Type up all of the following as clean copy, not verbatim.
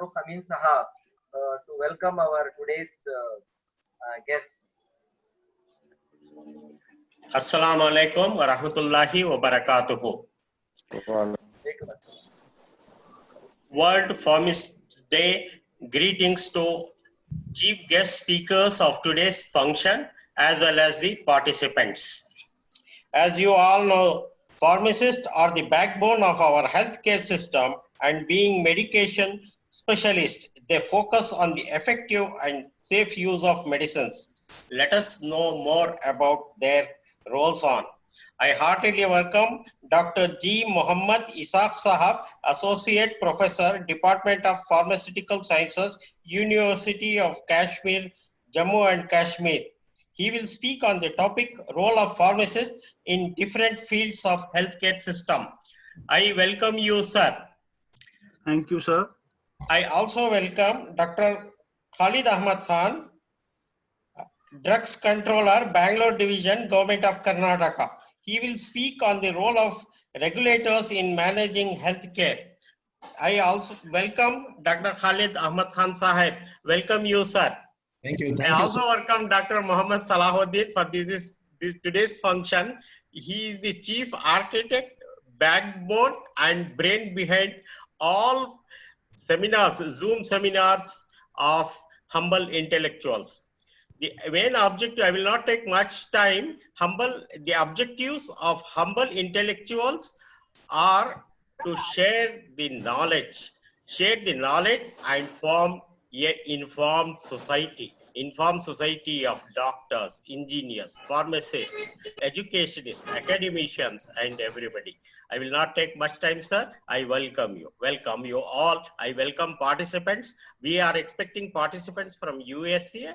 Farooq Amin Sahab to welcome our today's guest. Assalamu alaikum wa rahmatullahi wa barakatuhu. World Pharmacist Day greetings to chief guest speakers of today's function as well as the participants. As you all know, pharmacists are the backbone of our healthcare system, and being medication specialists, they focus on the effective and safe use of medicines. Let us know more about their roles on. I heartily welcome Dr. G. Muhammad Ishaq Sahab, Associate Professor, Department of Pharmaceutical Sciences, University of Kashmir, Jammu and Kashmir. He will speak on the topic role of pharmacists in different fields of healthcare system. I welcome you, sir. Thank you, sir. I also welcome Dr. Khalid Ahmad Khan, Drugs Controller, Bangalore Division, Government of Karnataka. He will speak on the role of regulators in managing healthcare. I also welcome Dr. Khalid Ahmad Khan Sahib. Welcome you, sir. Thank you. I also welcome Dr. Muhammad Salahuddin for today's function. He is the chief architect, backbone, and brain behind all seminars, Zoom seminars of humble intellectuals. The main objective, I will not take much time. The objectives of humble intellectuals are to share the knowledge and form an informed society of doctors, engineers, pharmacists, educationists, academicians, and everybody. I will not take much time, sir. I welcome you all. I welcome participants. We are expecting participants from USA,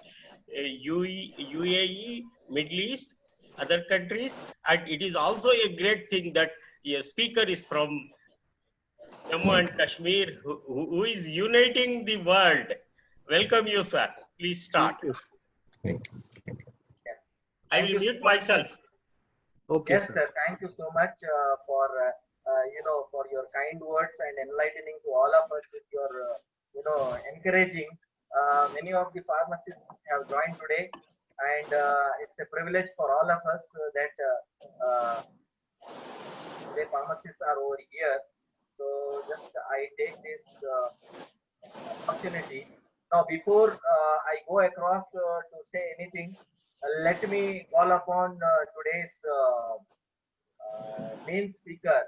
UAE, Middle East, other countries, and it is also a great thing that a speaker is from Jammu and Kashmir who is uniting the world. Welcome you, sir. Please start. Thank you. I will mute myself. Okay, yes, sir. Thank you so much for for your kind words and enlightening to all of us with your encouraging. Many of the pharmacists have joined today, and it's a privilege for all of us that the pharmacists are over here. So just I take this opportunity. Now, before I go across to say anything, let me call upon today's main speaker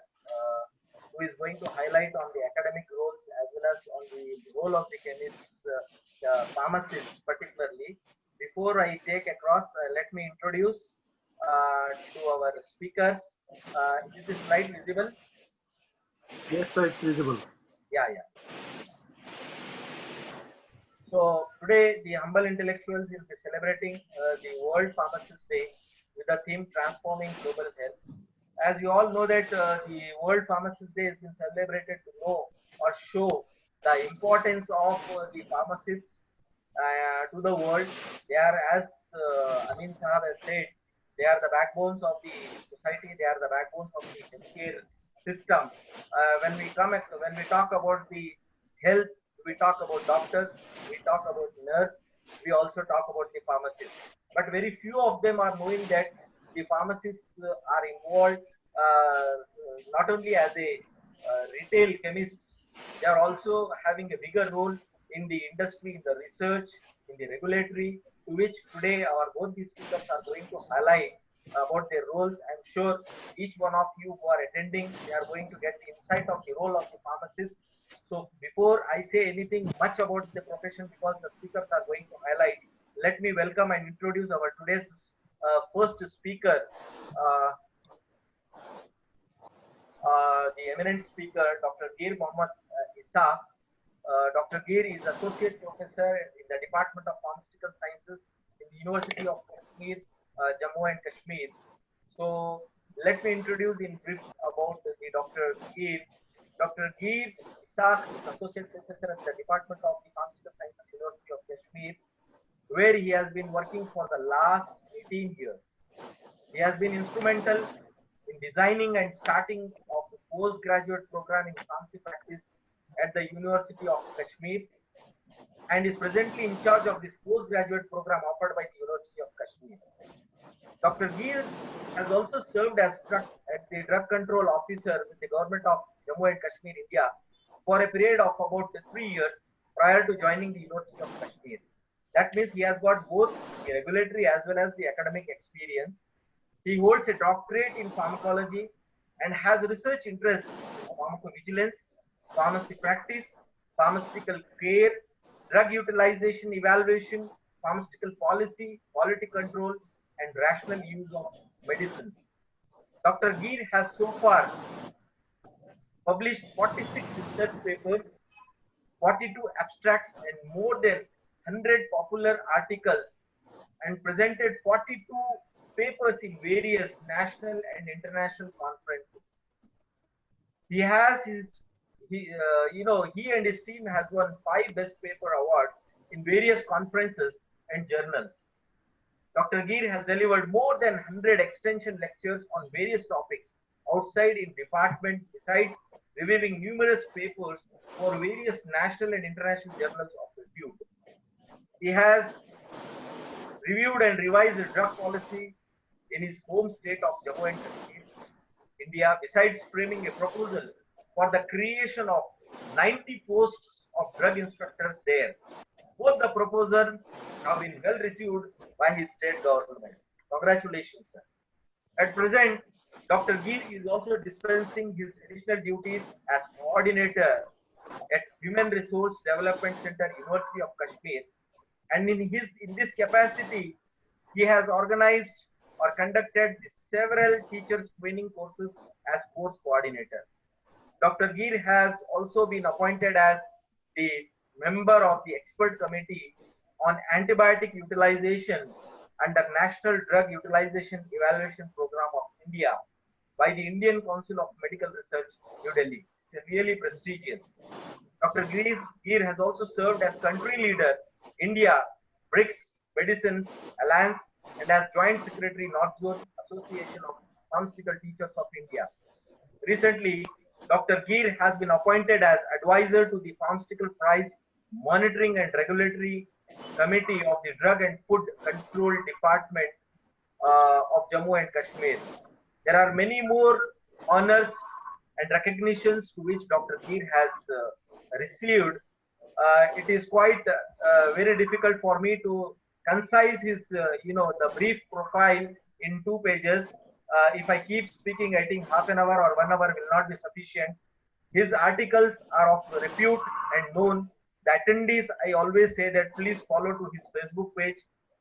who is going to highlight on the academic roles as well as on the role of the chemists, pharmacists particularly. Before I take across, let me introduce to our speakers. Is this slide visible? Yes, sir, it's visible. Yeah. So today, the humble intellectuals will be celebrating the World Pharmacist Day with the theme Transforming Global Health. As you all know that the World Pharmacist Day has been celebrated to know or show the importance of the pharmacists to the world. They are, as Amin Sahab has said, they are the backbones of the society. They are the backbones of the healthcare system. When we talk about the health, we talk about doctors, we talk about nurse, we also talk about the pharmacists. But very few of them are knowing that the pharmacists are involved not only as a retail chemist, they are also having a bigger role in the industry, in the research, in the regulatory, to which today both these speakers are going to highlight about their roles. I'm sure each one of you who are attending, they are going to get the insight of the role of the pharmacist. So before I say anything much about the profession, because the speakers are going to highlight, let me welcome and introduce our today's first speaker, the eminent speaker, Dr. Gir Muhammad Ishaq. Dr. Gir is Associate Professor in the Department of Pharmaceutical Sciences in the University of Kashmir, Jammu and Kashmir. So let me introduce in brief about the Dr. Gir. Dr. Gir Ishaq is Associate Professor at the Department of the Pharmaceutical Sciences, University of Kashmir, where he has been working for the last 18 years. He has been instrumental in designing and starting of the postgraduate program in pharmacy practice at the University of Kashmir and is presently in charge of this postgraduate program offered by the University of Kashmir. Dr. Gir has also served as the drug control officer with the government of Jammu and Kashmir, India, for a period of about 3 years prior to joining the University of Kashmir. That means he has got both the regulatory as well as the academic experience. He holds a doctorate in pharmacology and has research interests in pharmacovigilance, pharmacy practice, pharmaceutical care, drug utilization evaluation, pharmaceutical policy, quality control, and rational use of medicines. Dr. Gir has so far published 46 research papers, 42 abstracts, and more than 100 popular articles, and presented 42 papers in various national and international conferences. He has he and his team has won 5 Best Paper awards in various conferences and journals. Dr. Gir has delivered more than 100 extension lectures on various topics outside in department, besides reviewing numerous papers for various national and international journals of repute. He has reviewed and revised the drug policy in his home state of Jammu and Kashmir, India, besides framing a proposal for the creation of 90 posts of drug instructors there. Both the proposals have been well received by his state government. Congratulations, sir. At present, Dr. Gir is also dispensing his additional duties as coordinator at Human Resource Development Center, University of Kashmir, and in this capacity, he has organized or conducted several teachers training courses as course coordinator. Dr. Gir has also been appointed as the member of the expert committee on antibiotic utilization under National Drug Utilization Evaluation Program of India by the Indian Council of Medical Research, New Delhi. It's really prestigious. Dr. Gir has also served as country leader, India, BRICS, Medicines, Alliance, and as Joint Secretary, North Zone Association of Pharmaceutical Teachers of India. Recently, Dr. Gir has been appointed as advisor to the Pharmaceutical Price Monitoring and Regulatory Committee of the Drug and Food Control Department of Jammu and Kashmir. There are many more honors and recognitions to which Dr. Gir has received. It is quite very difficult for me to concise his, the brief profile in 2 pages. If I keep speaking, I think half an hour or 1 hour will not be sufficient. His articles are of repute and known. The attendees, I always say that please follow to his Facebook page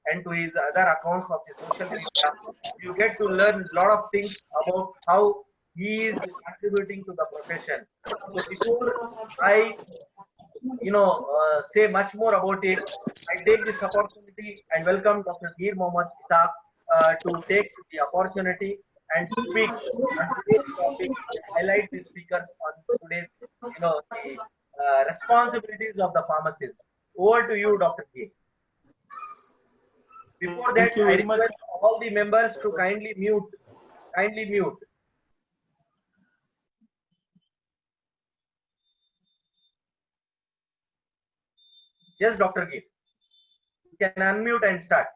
and to his other accounts of the social media. You get to learn a lot of things about how he is contributing to the profession. So before I say much more about it, I take this opportunity and welcome Dr. Gir Mohammad Ishaq to take the opportunity and speak on today's topic and highlight the speakers on today's, the responsibilities of the pharmacist. Over to you, Dr. Gir. Before that, I request all the members to kindly mute. Kindly mute. Yes, Dr. Gir. You can unmute and start.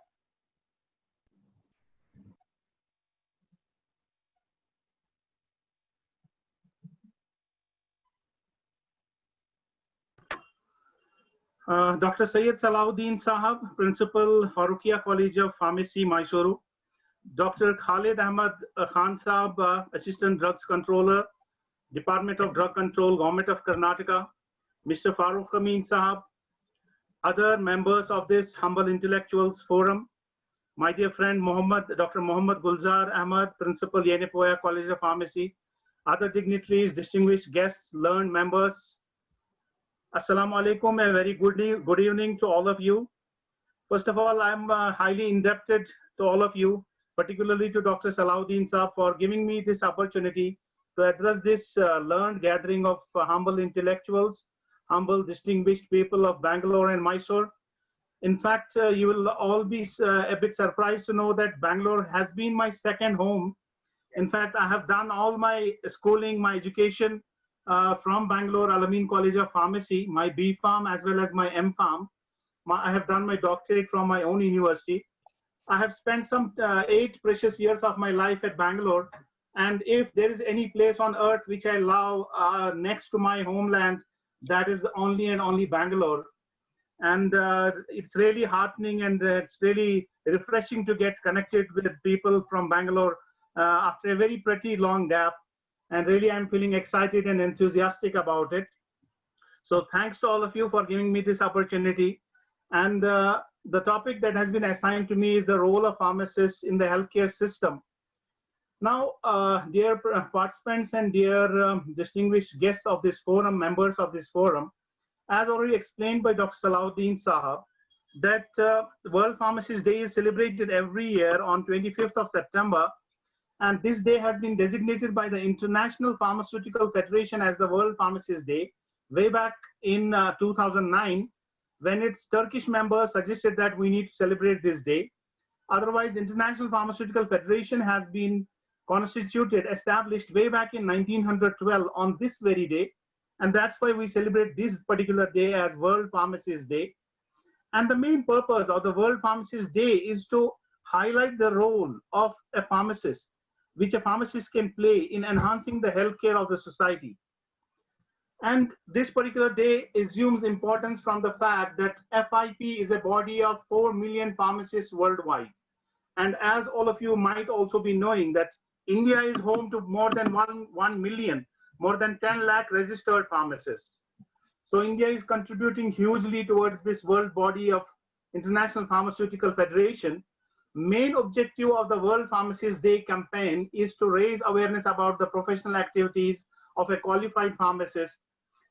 Dr. Syed Salahuddin Sahab, Principal, Faruqiya College of Pharmacy, Mysuru. Dr. Khalid Ahmad Khan Sahab, Assistant Drugs Controller, Department of Drug Control, Government of Karnataka. Mr. Farooq Amin Sahab, other members of this humble intellectuals forum, my dear friend Dr. Mohammad Gulzar Ahmad, Principal, Yenepoya College of Pharmacy, other dignitaries, distinguished guests, learned members. Assalamu alaikum and very good evening to all of you. First of all, I'm highly indebted to all of you, particularly to Dr. Salahuddin Saab for giving me this opportunity to address this learned gathering of humble intellectuals, humble distinguished people of Bangalore and Mysore. In fact, you will all be a bit surprised to know that Bangalore has been my second home. In fact, I have done all my schooling, my education from Bangalore Alameen College of Pharmacy, my B Pharm as well as my M Pharm. I have done my doctorate from my own university. I have spent some 8 precious years of my life at Bangalore. And if there is any place on earth which I love next to my homeland, that is only and only Bangalore. And it's really heartening and it's really refreshing to get connected with people from Bangalore after a very pretty long gap. And really, I'm feeling excited and enthusiastic about it. So thanks to all of you for giving me this opportunity. And the topic that has been assigned to me is the role of pharmacists in the healthcare system. Now, dear participants and dear distinguished guests of this forum, members of this forum, as already explained by Dr. Salahuddin Sahab, that World Pharmacist Day is celebrated every year on 25th of September. And this day has been designated by the International Pharmaceutical Federation as the World Pharmacist Day way back in 2009, when its Turkish members suggested that we need to celebrate this day. Otherwise, International Pharmaceutical Federation has been established way back in 1912 on this very day. And that's why we celebrate this particular day as World Pharmacist Day. And the main purpose of the World Pharmacist Day is to highlight the role of a pharmacist, which a pharmacist can play in enhancing the healthcare of the society. And this particular day assumes importance from the fact that FIP is a body of 4 million pharmacists worldwide. And as all of you might also be knowing that India is home to more than 1 million, more than 10 lakh registered pharmacists. So India is contributing hugely towards this world body of International Pharmaceutical Federation. Main objective of the World Pharmacist Day campaign is to raise awareness about the professional activities of a qualified pharmacist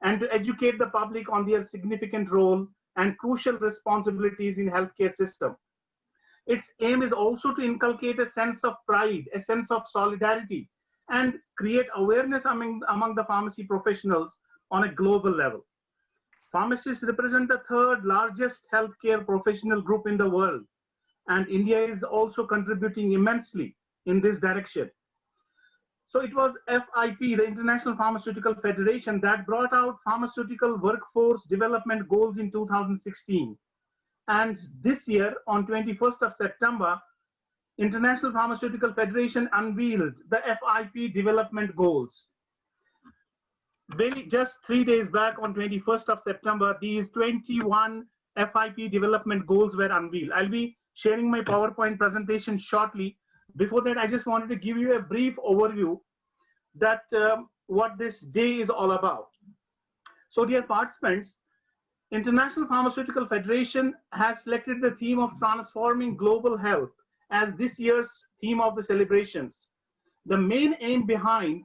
and to educate the public on their significant role and crucial responsibilities in healthcare system. Its aim is also to inculcate a sense of pride, a sense of solidarity, and create awareness among the pharmacy professionals on a global level. Pharmacists represent the third largest healthcare professional group in the world, and India is also contributing immensely in this direction. So it was FIP, the International Pharmaceutical Federation, that brought out pharmaceutical workforce development goals in 2016. And this year, on 21st of September, International Pharmaceutical Federation unveiled the FIP development goals. Just 3 days back, on 21st of September, these 21 FIP development goals were unveiled. I'll be sharing my PowerPoint presentation shortly. Before that, I just wanted to give you a brief overview that what this day is all about. So dear participants, International Pharmaceutical Federation has selected the theme of transforming global health as this year's theme of the celebrations. The main aim behind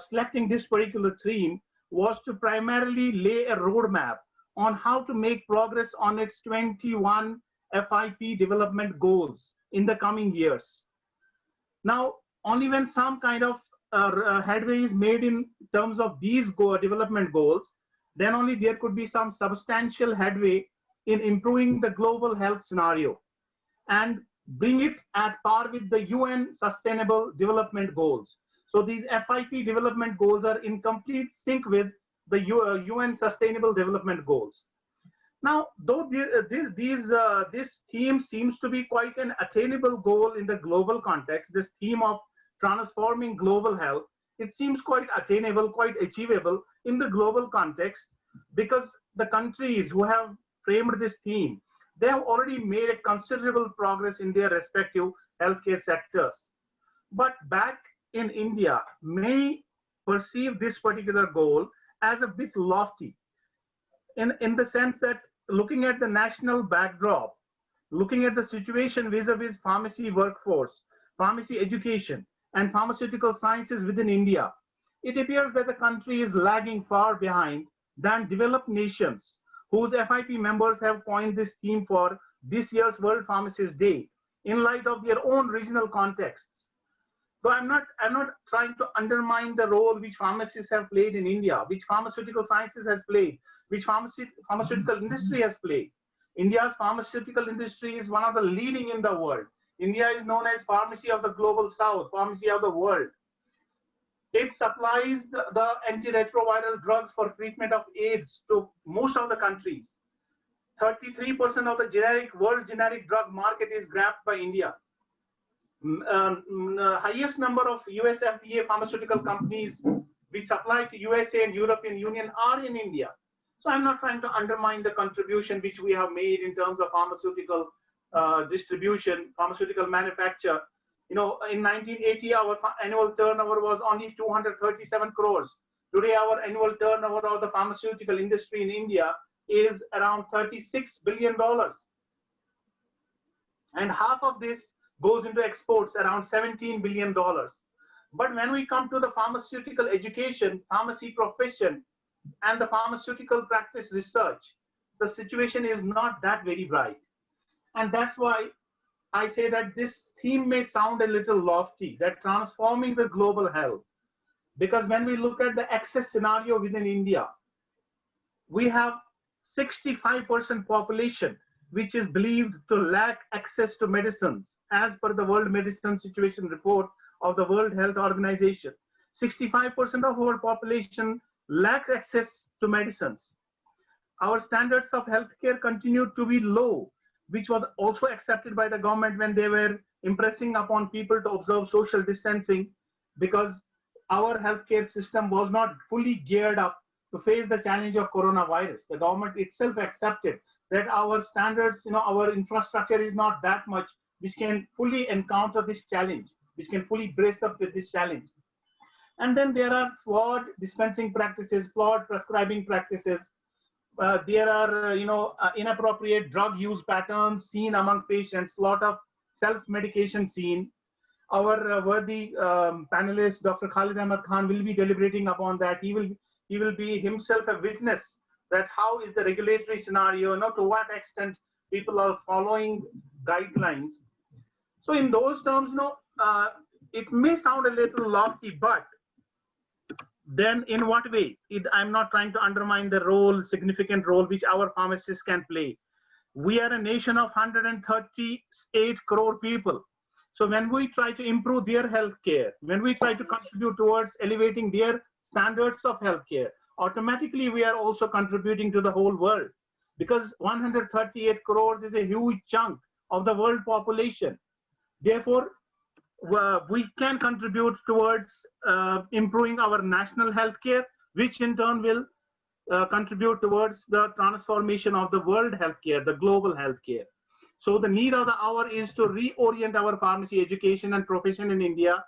selecting this particular theme was to primarily lay a roadmap on how to make progress on its 21 FIP development goals in the coming years. Now, only when some kind of headway is made in terms of these development goals, then only there could be some substantial headway in improving the global health scenario and bring it at par with the UN Sustainable Development Goals. So these FIP development goals are in complete sync with the UN Sustainable Development Goals. Now, though this theme seems to be quite an attainable goal in the global context, this theme of transforming global health, it seems quite attainable, quite achievable in the global context, because the countries who have framed this theme, they have already made a considerable progress in their respective healthcare sectors. But back in India, may perceive this particular goal as a bit lofty, in the sense that looking at the national backdrop, looking at the situation vis-a-vis pharmacy workforce, pharmacy education, and pharmaceutical sciences within India, it appears that the country is lagging far behind than developed nations whose FIP members have coined this theme for this year's World Pharmacist Day in light of their own regional contexts. So I'm not trying to undermine the role which pharmacists have played in India, which pharmaceutical sciences has played, which pharmaceutical industry has played. India's pharmaceutical industry is one of the leading in the world. India is known as pharmacy of the global south, pharmacy of the world. It supplies the antiretroviral drugs for treatment of AIDS to most of the countries. 33% of the world generic drug market is grabbed by India. Highest number of US FDA pharmaceutical companies which supply to USA and European Union are in India. So I'm not trying to undermine the contribution which we have made in terms of pharmaceutical distribution, pharmaceutical manufacture. You know, in 1980, our annual turnover was only 237 crores. Today, our annual turnover of the pharmaceutical industry in India is around $36 billion. And half of this goes into exports, around $17 billion. But when we come to the pharmaceutical education, pharmacy profession, and the pharmaceutical practice research, the situation is not that very bright. And that's why I say that this theme may sound a little lofty, that transforming the global health. Because when we look at the access scenario within India, we have 65% population which is believed to lack access to medicines as per the World Medicine Situation Report of the World Health Organization. 65% of our population lacks access to medicines. Our standards of healthcare continue to be low, which was also accepted by the government when they were impressing upon people to observe social distancing, because our healthcare system was not fully geared up to face the challenge of coronavirus. The government itself accepted that our standards, our infrastructure is not that much which can fully encounter this challenge, which can fully brace up with this challenge. And then there are flawed dispensing practices, flawed prescribing practices. There are, inappropriate drug use patterns seen among patients, lot of self-medication seen. Our worthy panelist, Dr. Khalid Ahmad Khan, will be deliberating upon that. He will be himself a witness that how is the regulatory scenario, to what extent people are following guidelines. So in those terms, it may sound a little lofty, but then in what way? I'm not trying to undermine the significant role which our pharmacists can play. We are a nation of 138 crore people. So when we try to improve their healthcare, when we try to contribute towards elevating their standards of healthcare, automatically we are also contributing to the whole world, because 138 crores is a huge chunk of the world population. Therefore, we can contribute towards improving our national healthcare, which in turn will contribute towards the transformation of the world healthcare, the global healthcare. So the need of the hour is to reorient our pharmacy education and profession in India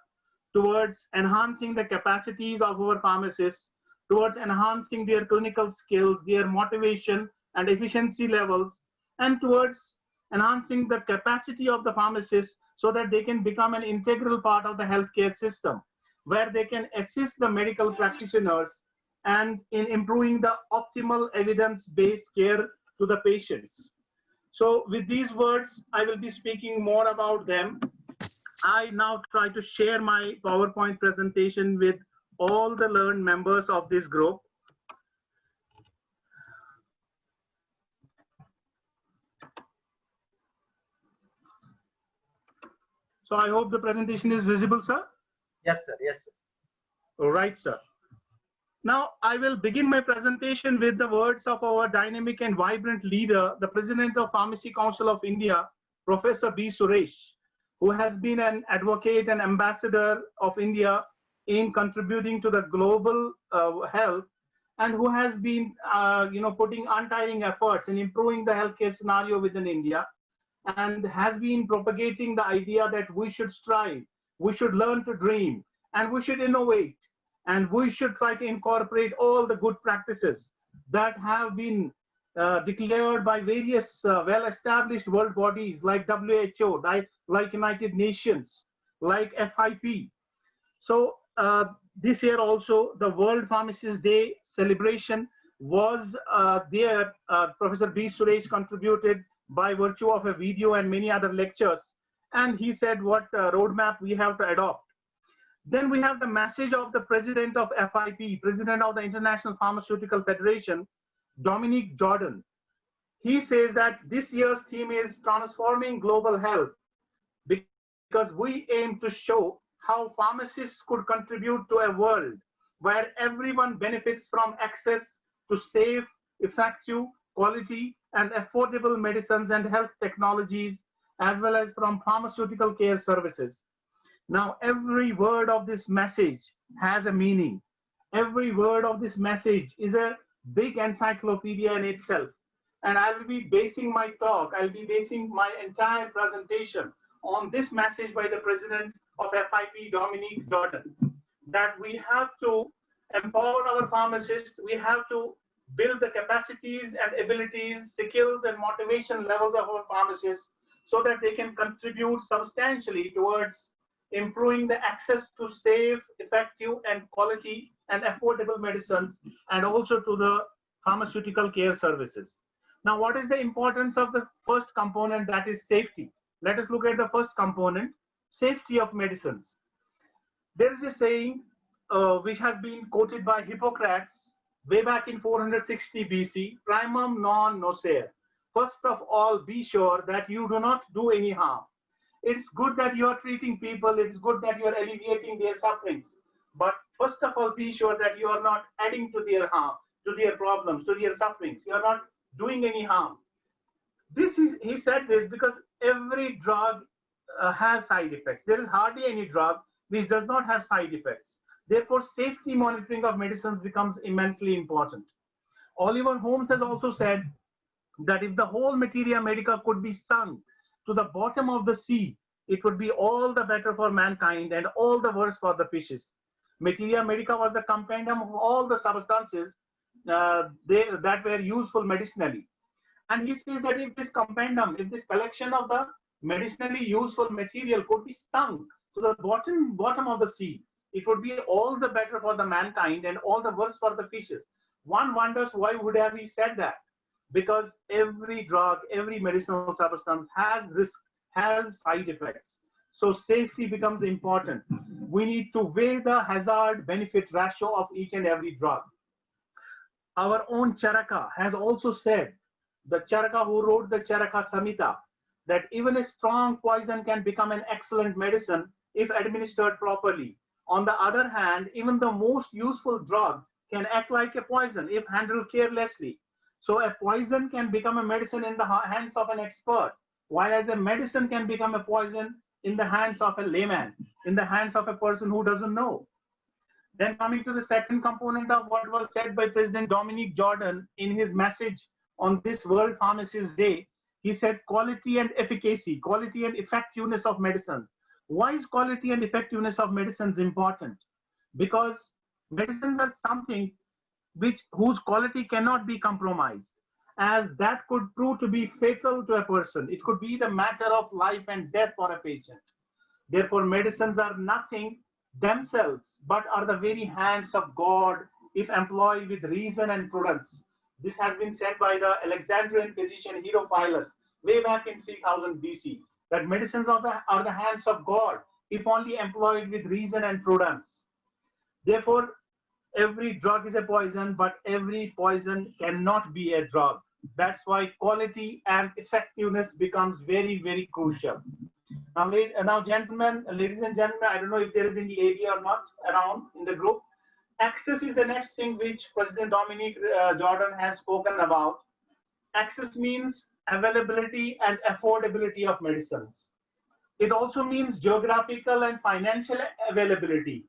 towards enhancing the capacities of our pharmacists, towards enhancing their clinical skills, their motivation and efficiency levels, and towards enhancing the capacity of the pharmacists so that they can become an integral part of the healthcare system, where they can assist the medical practitioners and in improving the optimal evidence-based care to the patients. So with these words, I will be speaking more about them. I now try to share my PowerPoint presentation with all the learned members of this group. So I hope the presentation is visible, sir. Yes, sir. Yes, sir. All right, sir. Now, I will begin my presentation with the words of our dynamic and vibrant leader, the President of Pharmacy Council of India, Professor B. Suresh, who has been an advocate and ambassador of India in contributing to the global health, and who has been, putting untiring efforts in improving the healthcare scenario within India, and has been propagating the idea that we should strive, we should learn to dream, and we should innovate, and we should try to incorporate all the good practices that have been declared by various well-established world bodies like WHO, like United Nations, like FIP. So this year also, the World Pharmacist Day celebration was there. Professor B. Suresh contributed by virtue of a video and many other lectures. And he said what roadmap we have to adopt. Then we have the message of the president of FIP, president of the International Pharmaceutical Federation, Dominic Jordan. He says that this year's theme is transforming global health, because we aim to show how pharmacists could contribute to a world where everyone benefits from access to safe, effective, quality, and affordable medicines and health technologies, as well as from pharmaceutical care services. Now, every word of this message has a meaning. Every word of this message is a big encyclopedia in itself. And I will be basing my talk, I'll be basing my entire presentation on this message by the president of FIP, Dominique Jordan, that we have to empower our pharmacists, we have to build the capacities and abilities, skills and motivation levels of our pharmacists so that they can contribute substantially towards improving the access to safe, effective and quality and affordable medicines, and also to the pharmaceutical care services. Now, what is the importance of the first component, that is safety? Let us look at the first component, safety of medicines. There is a saying which has been quoted by Hippocrates way back in 460 BC, primum non nocere. First of all, be sure that you do not do any harm. It's good that you are treating people, it's good that you are alleviating their sufferings, but first of all, be sure that you are not adding to their harm, to their problems, to their sufferings. You are not doing any harm. He said this because every drug has side effects. There is hardly any drug which does not have side effects. Therefore, safety monitoring of medicines becomes immensely important. Oliver Holmes has also said that if the whole materia medica could be sunk to the bottom of the sea, it would be all the better for mankind and all the worse for the fishes. Materia medica was the compendium of all the substances that were useful medicinally. And he says that if this compendium, if this collection of the medicinally useful material could be sunk to the bottom of the sea, it would be all the better for the mankind and all the worse for the fishes. One wonders why would have he said that? Because every drug, every medicinal substance has risk, has side effects. So safety becomes important. We need to weigh the hazard-benefit ratio of each and every drug. Our own Charaka has also said, the Charaka who wrote the Charaka Samhita, that even a strong poison can become an excellent medicine if administered properly. On the other hand, even the most useful drug can act like a poison if handled carelessly. So a poison can become a medicine in the hands of an expert, while as a medicine can become a poison in the hands of a layman, in the hands of a person who doesn't know. Then coming to the second component of what was said by President Dominique Jordan in his message on this World Pharmacist Day, he said quality and efficacy, quality and effectiveness of medicines. Why is quality and effectiveness of medicines important? Because medicines are something whose quality cannot be compromised, as that could prove to be fatal to a person. It could be the matter of life and death for a patient. Therefore, medicines are nothing themselves, but are the very hands of God if employed with reason and prudence. This has been said by the Alexandrian physician Herophilus way back in 3000 BC, that medicines are the hands of God if only employed with reason and prudence. Therefore, every drug is a poison, but every poison cannot be a drug. That's why quality and effectiveness becomes very, very crucial. Now, gentlemen, ladies and gentlemen, I don't know if there is any AD or not around in the group. Access is the next thing which President Dominique Jordan has spoken about. Access means availability and affordability of medicines. It also means geographical and financial availability.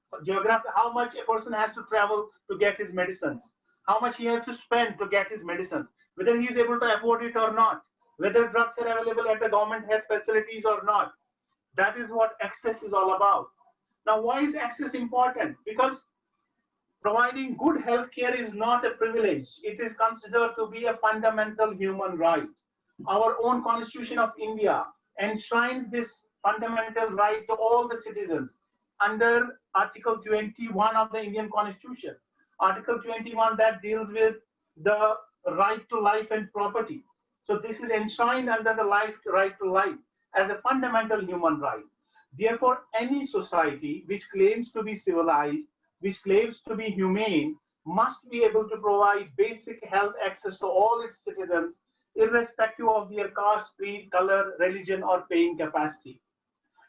How much a person has to travel to get his medicines, how much he has to spend to get his medicines, whether he is able to afford it or not, whether drugs are available at the government health facilities or not. That is what access is all about. Now, why is access important? Because providing good health care is not a privilege. It is considered to be a fundamental human right. Our own Constitution of India enshrines this fundamental right to all the citizens under Article 21 of the Indian Constitution. Article 21 that deals with the right to life and property. So this is enshrined under the right to life as a fundamental human right. Therefore, any society which claims to be civilized, which claims to be humane, must be able to provide basic health access to all its citizens, irrespective of their caste, creed, color, religion, or paying capacity.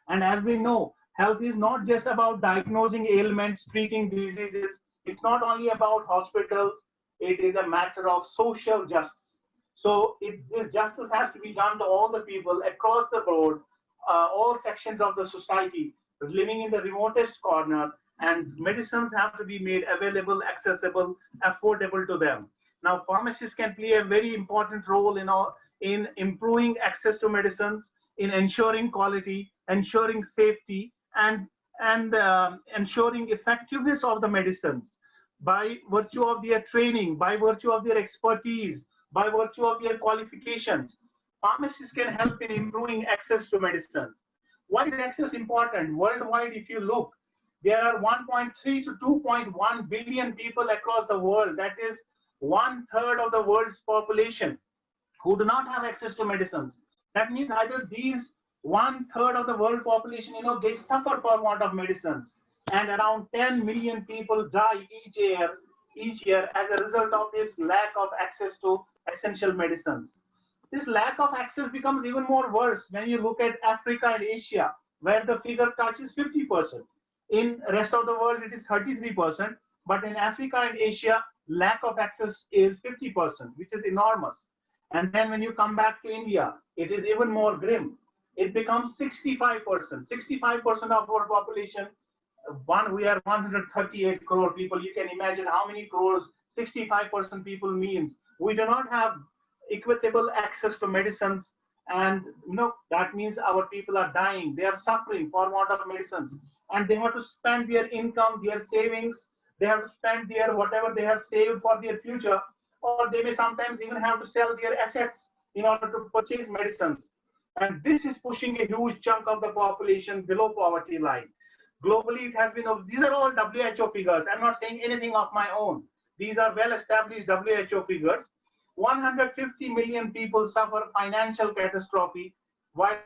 And as we know, Health is not just about diagnosing ailments, treating diseases. It's not only about hospitals. It is a matter of social justice. So this justice has to be done to all the people across the board, all sections of the society living in the remotest corner, and medicines have to be made available, accessible, affordable to them. Now, pharmacists can play a very important role in improving access to medicines, in ensuring quality, ensuring safety, and ensuring effectiveness of the medicines by virtue of their training, by virtue of their expertise, by virtue of their qualifications. Pharmacists can help in improving access to medicines. Why is access important? Worldwide, if you look, there are 1.3 to 2.1 billion people across the world. That is 1/3 of the world's population who do not have access to medicines. That means either these 1/3 of the world population, they suffer for want of medicines, and around 10 million people die each year as a result of this lack of access to essential medicines. This lack of access becomes even more worse when you look at Africa and Asia, where the figure touches 50%. In rest of the world, it is 33%, but in Africa and Asia, lack of access is 50%, which is enormous. And then when you come back to India, it is even more grim. It becomes 65%. 65% of our population, we are 138 crore people. You can imagine how many crores 65% people means. We do not have equitable access to medicines, and that means our people are dying. They are suffering for want of medicines, and they have to spend their income, their savings. They have to spend their whatever they have saved for their future, or they may sometimes even have to sell their assets in order to purchase medicines. And this is pushing a huge chunk of the population below poverty line. Globally, it has been, these are all WHO figures. I'm not saying anything of my own. These are well-established WHO figures. 150 million people suffer financial catastrophe, while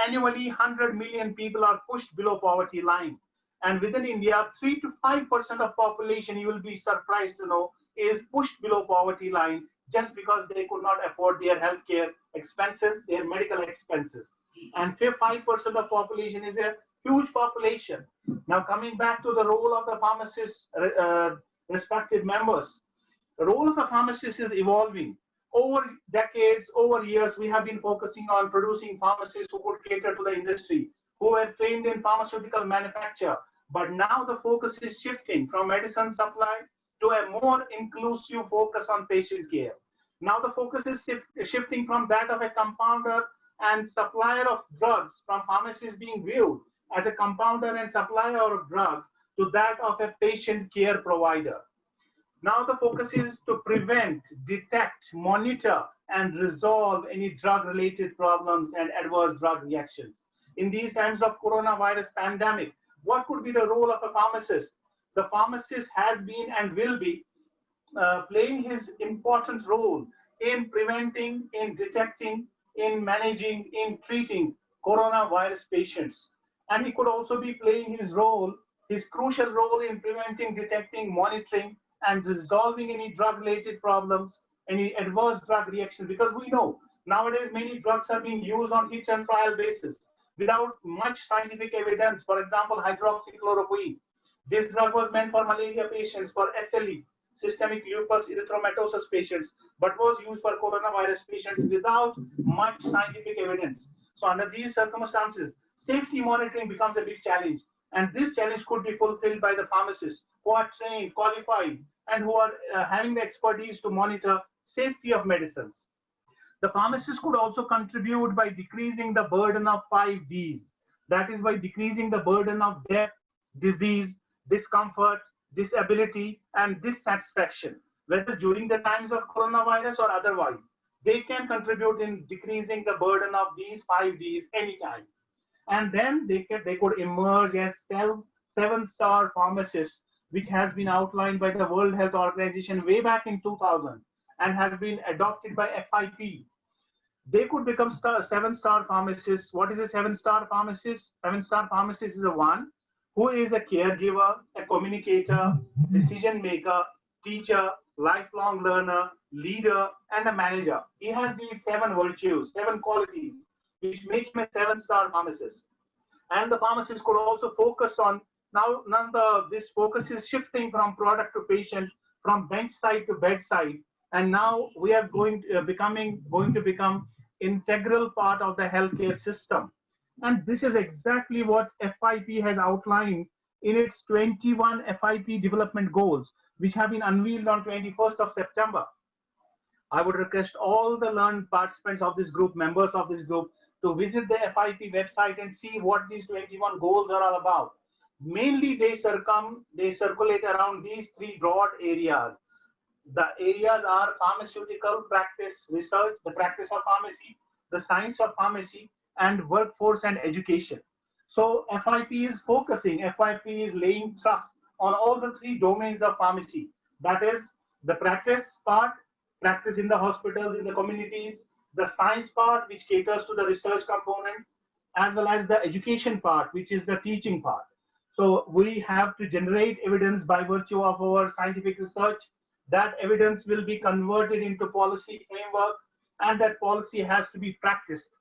annually 100 million people are pushed below poverty line. And within India, 3 to 5% of population, you will be surprised to know, is pushed below poverty line just because they could not afford their healthcare expenses, their medical expenses. And 5% of population is a huge population. Now, coming back to the role of the pharmacists, respective members, the role of a pharmacist is evolving. Over decades, over years, we have been focusing on producing pharmacists who could cater to the industry, who were trained in pharmaceutical manufacture. But now the focus is shifting from medicine supply to a more inclusive focus on patient care. Now the focus is shifting from that of a compounder and supplier of drugs, from pharmacists being viewed as a compounder and supplier of drugs, to that of a patient care provider. Now the focus is to prevent, detect, monitor, and resolve any drug-related problems and adverse drug reactions. In these times of coronavirus pandemic, what could be the role of a pharmacist? The pharmacist has been and will be playing his important role in preventing, in detecting, in managing, in treating coronavirus patients. And he could also be playing his role, his crucial role in preventing, detecting, monitoring, and resolving any drug-related problems, any adverse drug reactions, because we know nowadays many drugs are being used on hit and trial basis without much scientific evidence. For example, hydroxychloroquine. This drug was meant for malaria patients, for SLE, systemic lupus erythematosus patients, but was used for coronavirus patients without much scientific evidence. So under these circumstances, safety monitoring becomes a big challenge. And this challenge could be fulfilled by the pharmacists who are trained, qualified, and who are having the expertise to monitor safety of medicines. The pharmacists could also contribute by decreasing the burden of 5 Ds. That is, by decreasing the burden of death, disease, discomfort, disability, and dissatisfaction, whether during the times of coronavirus or otherwise. They can contribute in decreasing the burden of these 5 Ds anytime. And then they could emerge as 7-star pharmacists, which has been outlined by the World Health Organization way back in 2000 and has been adopted by FIP. They could become 7-star pharmacists. What is a 7-star pharmacist? 7-star pharmacist is the one who is a caregiver, a communicator, decision maker, teacher, lifelong learner, leader, and a manager. He has these 7 virtues, 7 qualities, which make him a 7-star pharmacist. And the pharmacist could also focus on, now this focus is shifting from product to patient, from bench side to bedside, and now we are going to become integral part of the healthcare system. And this is exactly what FIP has outlined in its 21 FIP development goals, which have been unveiled on 21st of September. I would request all the learned participants of this group, members of this group, to visit the FIP website and see what these 21 goals are all about. Mainly, they circulate around these three broad areas. The areas are pharmaceutical practice research, the practice of pharmacy, the science of pharmacy, and workforce and education. So FIP is laying thrust on all the three domains of pharmacy. That is the practice part, practice in the hospitals, in the communities, the science part, which caters to the research component, as well as the education part, which is the teaching part. So we have to generate evidence by virtue of our scientific research. That evidence will be converted into policy framework, and that policy has to be practiced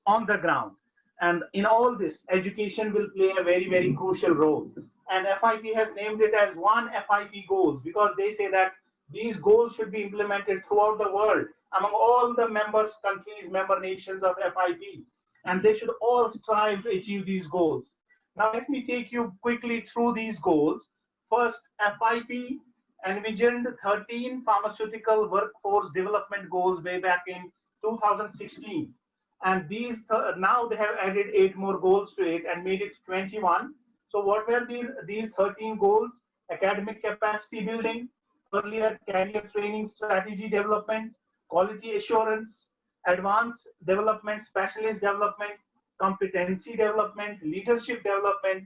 on the ground. And in all this, education will play a very, very crucial role. And FIP has named it as one FIP goals, because they say that these goals should be implemented throughout the world among all the member nations of FIP, and they should all strive to achieve these goals. Now, let me take you quickly through these goals. First, FIP envisioned 13 pharmaceutical workforce development goals way back in 2016. And these now they have added 8 more goals to it and made it 21. So what were these 13 goals? Academic capacity building, earlier career training strategy development, quality assurance, advanced development, specialist development, competency development, leadership development,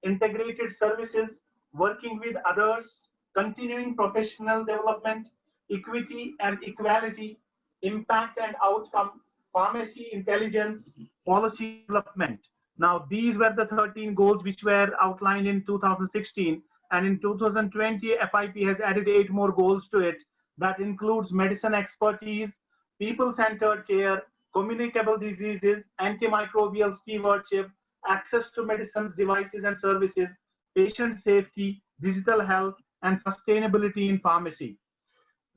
integrated services, working with others, continuing professional development, equity and equality, impact and outcome, pharmacy intelligence, policy development. Now, these were the 13 goals which were outlined in 2016. And in 2020, FIP has added 8 more goals to it. That includes medicine expertise, people-centered care, communicable diseases, antimicrobial stewardship, access to medicines, devices and services, patient safety, digital health, and sustainability in pharmacy.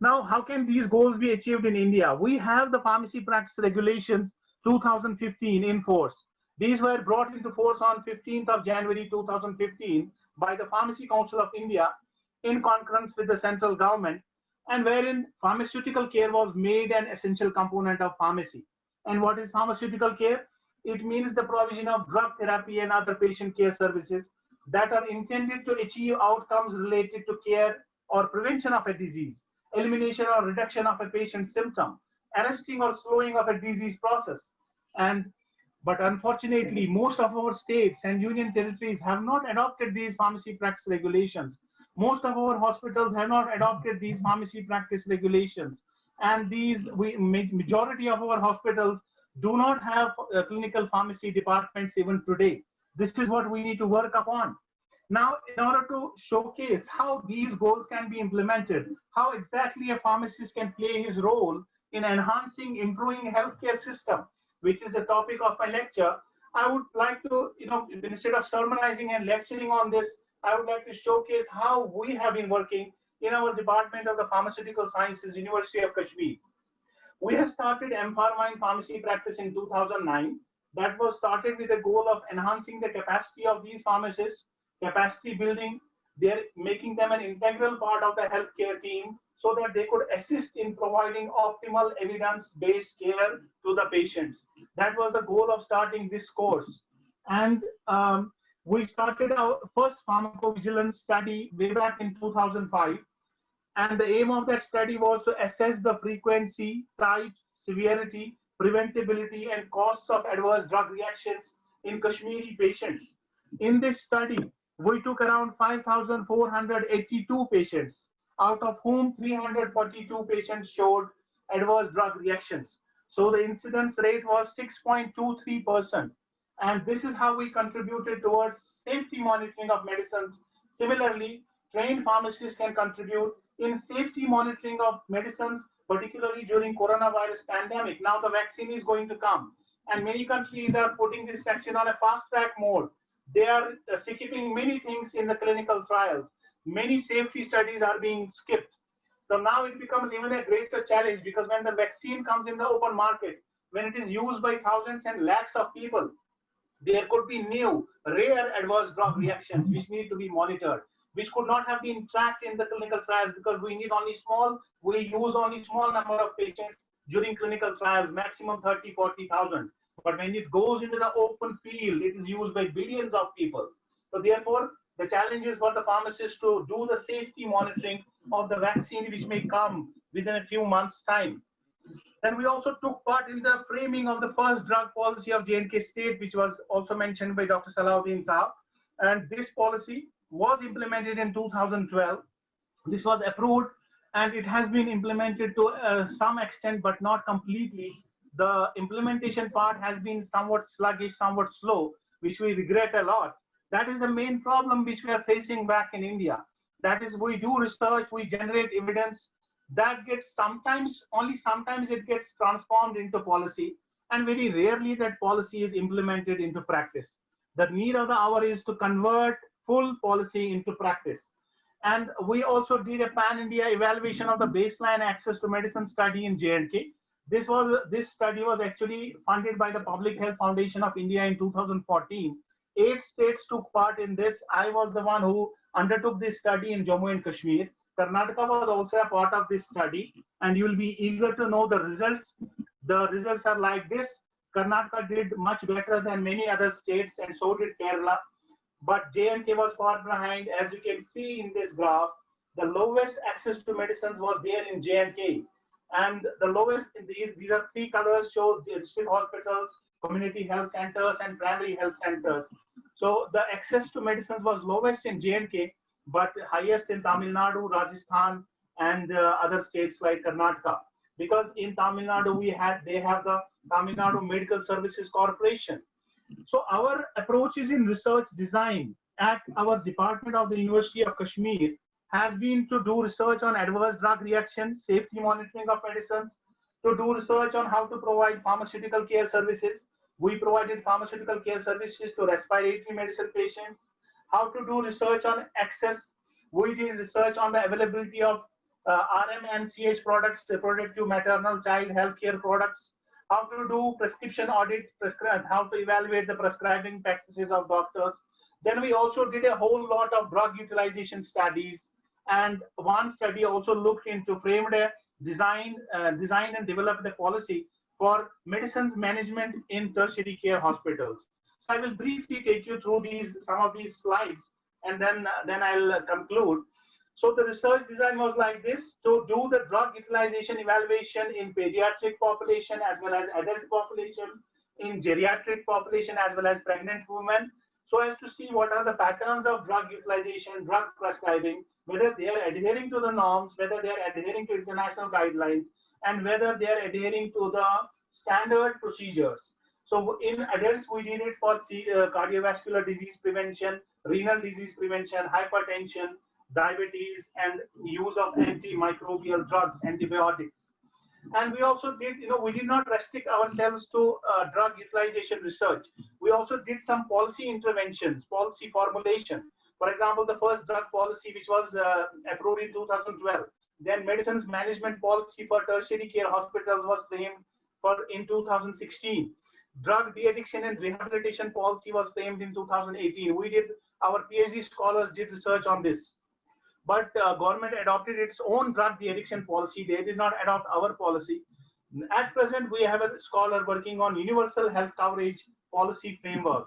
Now, how can these goals be achieved in India? We have the Pharmacy Practice Regulations 2015 in force. These were brought into force on 15th of January 2015 by the Pharmacy Council of India in concurrence with the central government, and wherein pharmaceutical care was made an essential component of pharmacy. And what is pharmaceutical care? It means the provision of drug therapy and other patient care services that are intended to achieve outcomes related to care or prevention of a disease, elimination or reduction of a patient's symptom, arresting or slowing of a disease process. But unfortunately, most of our states and union territories have not adopted these pharmacy practice regulations. Most of our hospitals have not adopted these pharmacy practice regulations. And majority of our hospitals do not have clinical pharmacy departments even today. This is what we need to work upon. Now, in order to showcase how these goals can be implemented, how exactly a pharmacist can play his role in enhancing, improving healthcare system, which is the topic of my lecture, I would like to, instead of sermonizing and lecturing on this, I would like to showcase how we have been working in our Department of the Pharmaceutical Sciences, University of Kashmir. We have started mPharma in pharmacy practice in 2009. That was started with the goal of enhancing the capacity of these pharmacists, capacity building. They're making them an integral part of the healthcare team so that they could assist in providing optimal evidence-based care to the patients. That was the goal of starting this course. And we started our first pharmacovigilance study way back in 2005. And the aim of that study was to assess the frequency, types, severity, preventability, and costs of adverse drug reactions in Kashmiri patients. In this study, we took around 5,482 patients, out of whom 342 patients showed adverse drug reactions. So the incidence rate was 6.23%. And this is how we contributed towards safety monitoring of medicines. Similarly, trained pharmacists can contribute in safety monitoring of medicines, particularly during coronavirus pandemic. Now the vaccine is going to come. and many countries are putting this vaccine on a fast track mode. They are skipping many things in the clinical trials. Many safety studies are being skipped. So now it becomes even a greater challenge, because when the vaccine comes in the open market, when it is used by thousands and lakhs of people, there could be new, rare adverse drug reactions which need to be monitored, which could not have been tracked in the clinical trials, because we use only small number of patients during clinical trials, maximum 30, 40,000. But when it goes into the open field, it is used by billions of people. So therefore, the challenge is for the pharmacists to do the safety monitoring of the vaccine, which may come within a few months' time. Then we also took part in the framing of the first drug policy of J&K state, which was also mentioned by Dr. Salahuddin Saab. And this policy was implemented in 2012. This was approved and it has been implemented to some extent, but not completely. The implementation part has been somewhat sluggish, somewhat slow, which we regret a lot. That is the main problem which we are facing back in India. That is, we do research, we generate evidence, that gets sometimes, only sometimes it gets transformed into policy, and very rarely that policy is implemented into practice. The need of the hour is to convert full policy into practice. And we also did a pan-India evaluation of the baseline access to medicine study in J&K. This study was actually funded by the Public Health Foundation of India in 2014. 8 states took part in this. I was the one who undertook this study in Jammu and Kashmir. Karnataka was also a part of this study, and you will be eager to know the results. The results are like this. Karnataka did much better than many other states, and so did Kerala. But J&K was far behind. As you can see in this graph, the lowest access to medicines was there in J&K. And the lowest, these are 3 colors, show the district hospitals, community health centers, and primary health centers. So the access to medicines was lowest in J&K, but highest in Tamil Nadu, Rajasthan, and other states like Karnataka. Because in Tamil Nadu, they have the Tamil Nadu Medical Services Corporation. So our approach is in research design at our department of the University of Kashmir has been to do research on adverse drug reactions, safety monitoring of medicines, to do research on how to provide pharmaceutical care services. We provided pharmaceutical care services to respiratory medicine patients. How to do research on access. We did research on the availability of RM and CH products, reproductive maternal child healthcare products. How to do prescription audit, how to evaluate the prescribing practices of doctors. Then we also did a whole lot of drug utilization studies. And one study also looked into framed a design and developed a policy for medicines management in tertiary care hospitals. So I will briefly take you through some of these slides, and then I'll conclude. So the research design was like this: to do the drug utilization evaluation in pediatric population as well as adult population, in geriatric population as well as pregnant women, so as to see what are the patterns of drug utilization, drug prescribing, whether they are adhering to the norms, whether they are adhering to international guidelines, and whether they are adhering to the standard procedures. So in adults, we did it for cardiovascular disease prevention, renal disease prevention, hypertension, diabetes, and use of antimicrobial drugs, antibiotics. And we also did, we did not restrict ourselves to drug utilization research. We also did some policy interventions, policy formulation. For example, the first drug policy, which was approved in 2012. Then medicines management policy for tertiary care hospitals was framed in 2016. Drug de-addiction and rehabilitation policy was framed in 2018. Our PhD scholars did research on this. But government adopted its own drug de-addiction policy. They did not adopt our policy. At present, we have a scholar working on universal health coverage policy framework.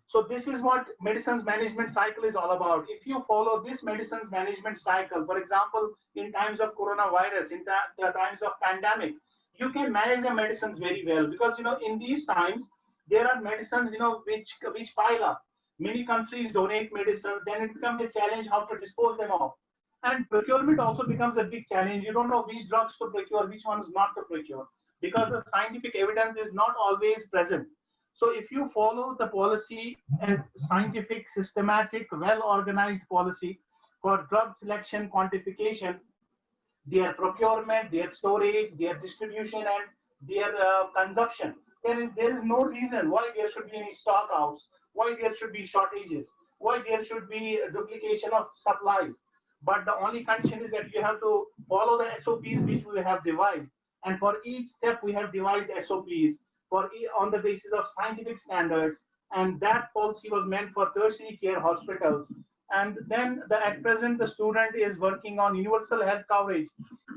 So this is what medicines management cycle is all about. If you follow this medicines management cycle, for example, in times of coronavirus, in the times of pandemic, you can manage the medicines very well, because in these times there are medicines which pile up. Many countries donate medicines, then it becomes a challenge how to dispose them of. And procurement also becomes a big challenge. You don't know which drugs to procure, which ones not to procure, because the scientific evidence is not always present. So if you follow the policy, a scientific, systematic, well-organized policy for drug selection, quantification, their procurement, their storage, their distribution, and their consumption, there is no reason why there should be any stockouts, why there should be shortages, why there should be a duplication of supplies. But the only condition is that you have to follow the SOPs which we have devised. And for each step, we have devised SOPs on the basis of scientific standards. And that policy was meant for tertiary care hospitals. And then at present, the student is working on universal health coverage.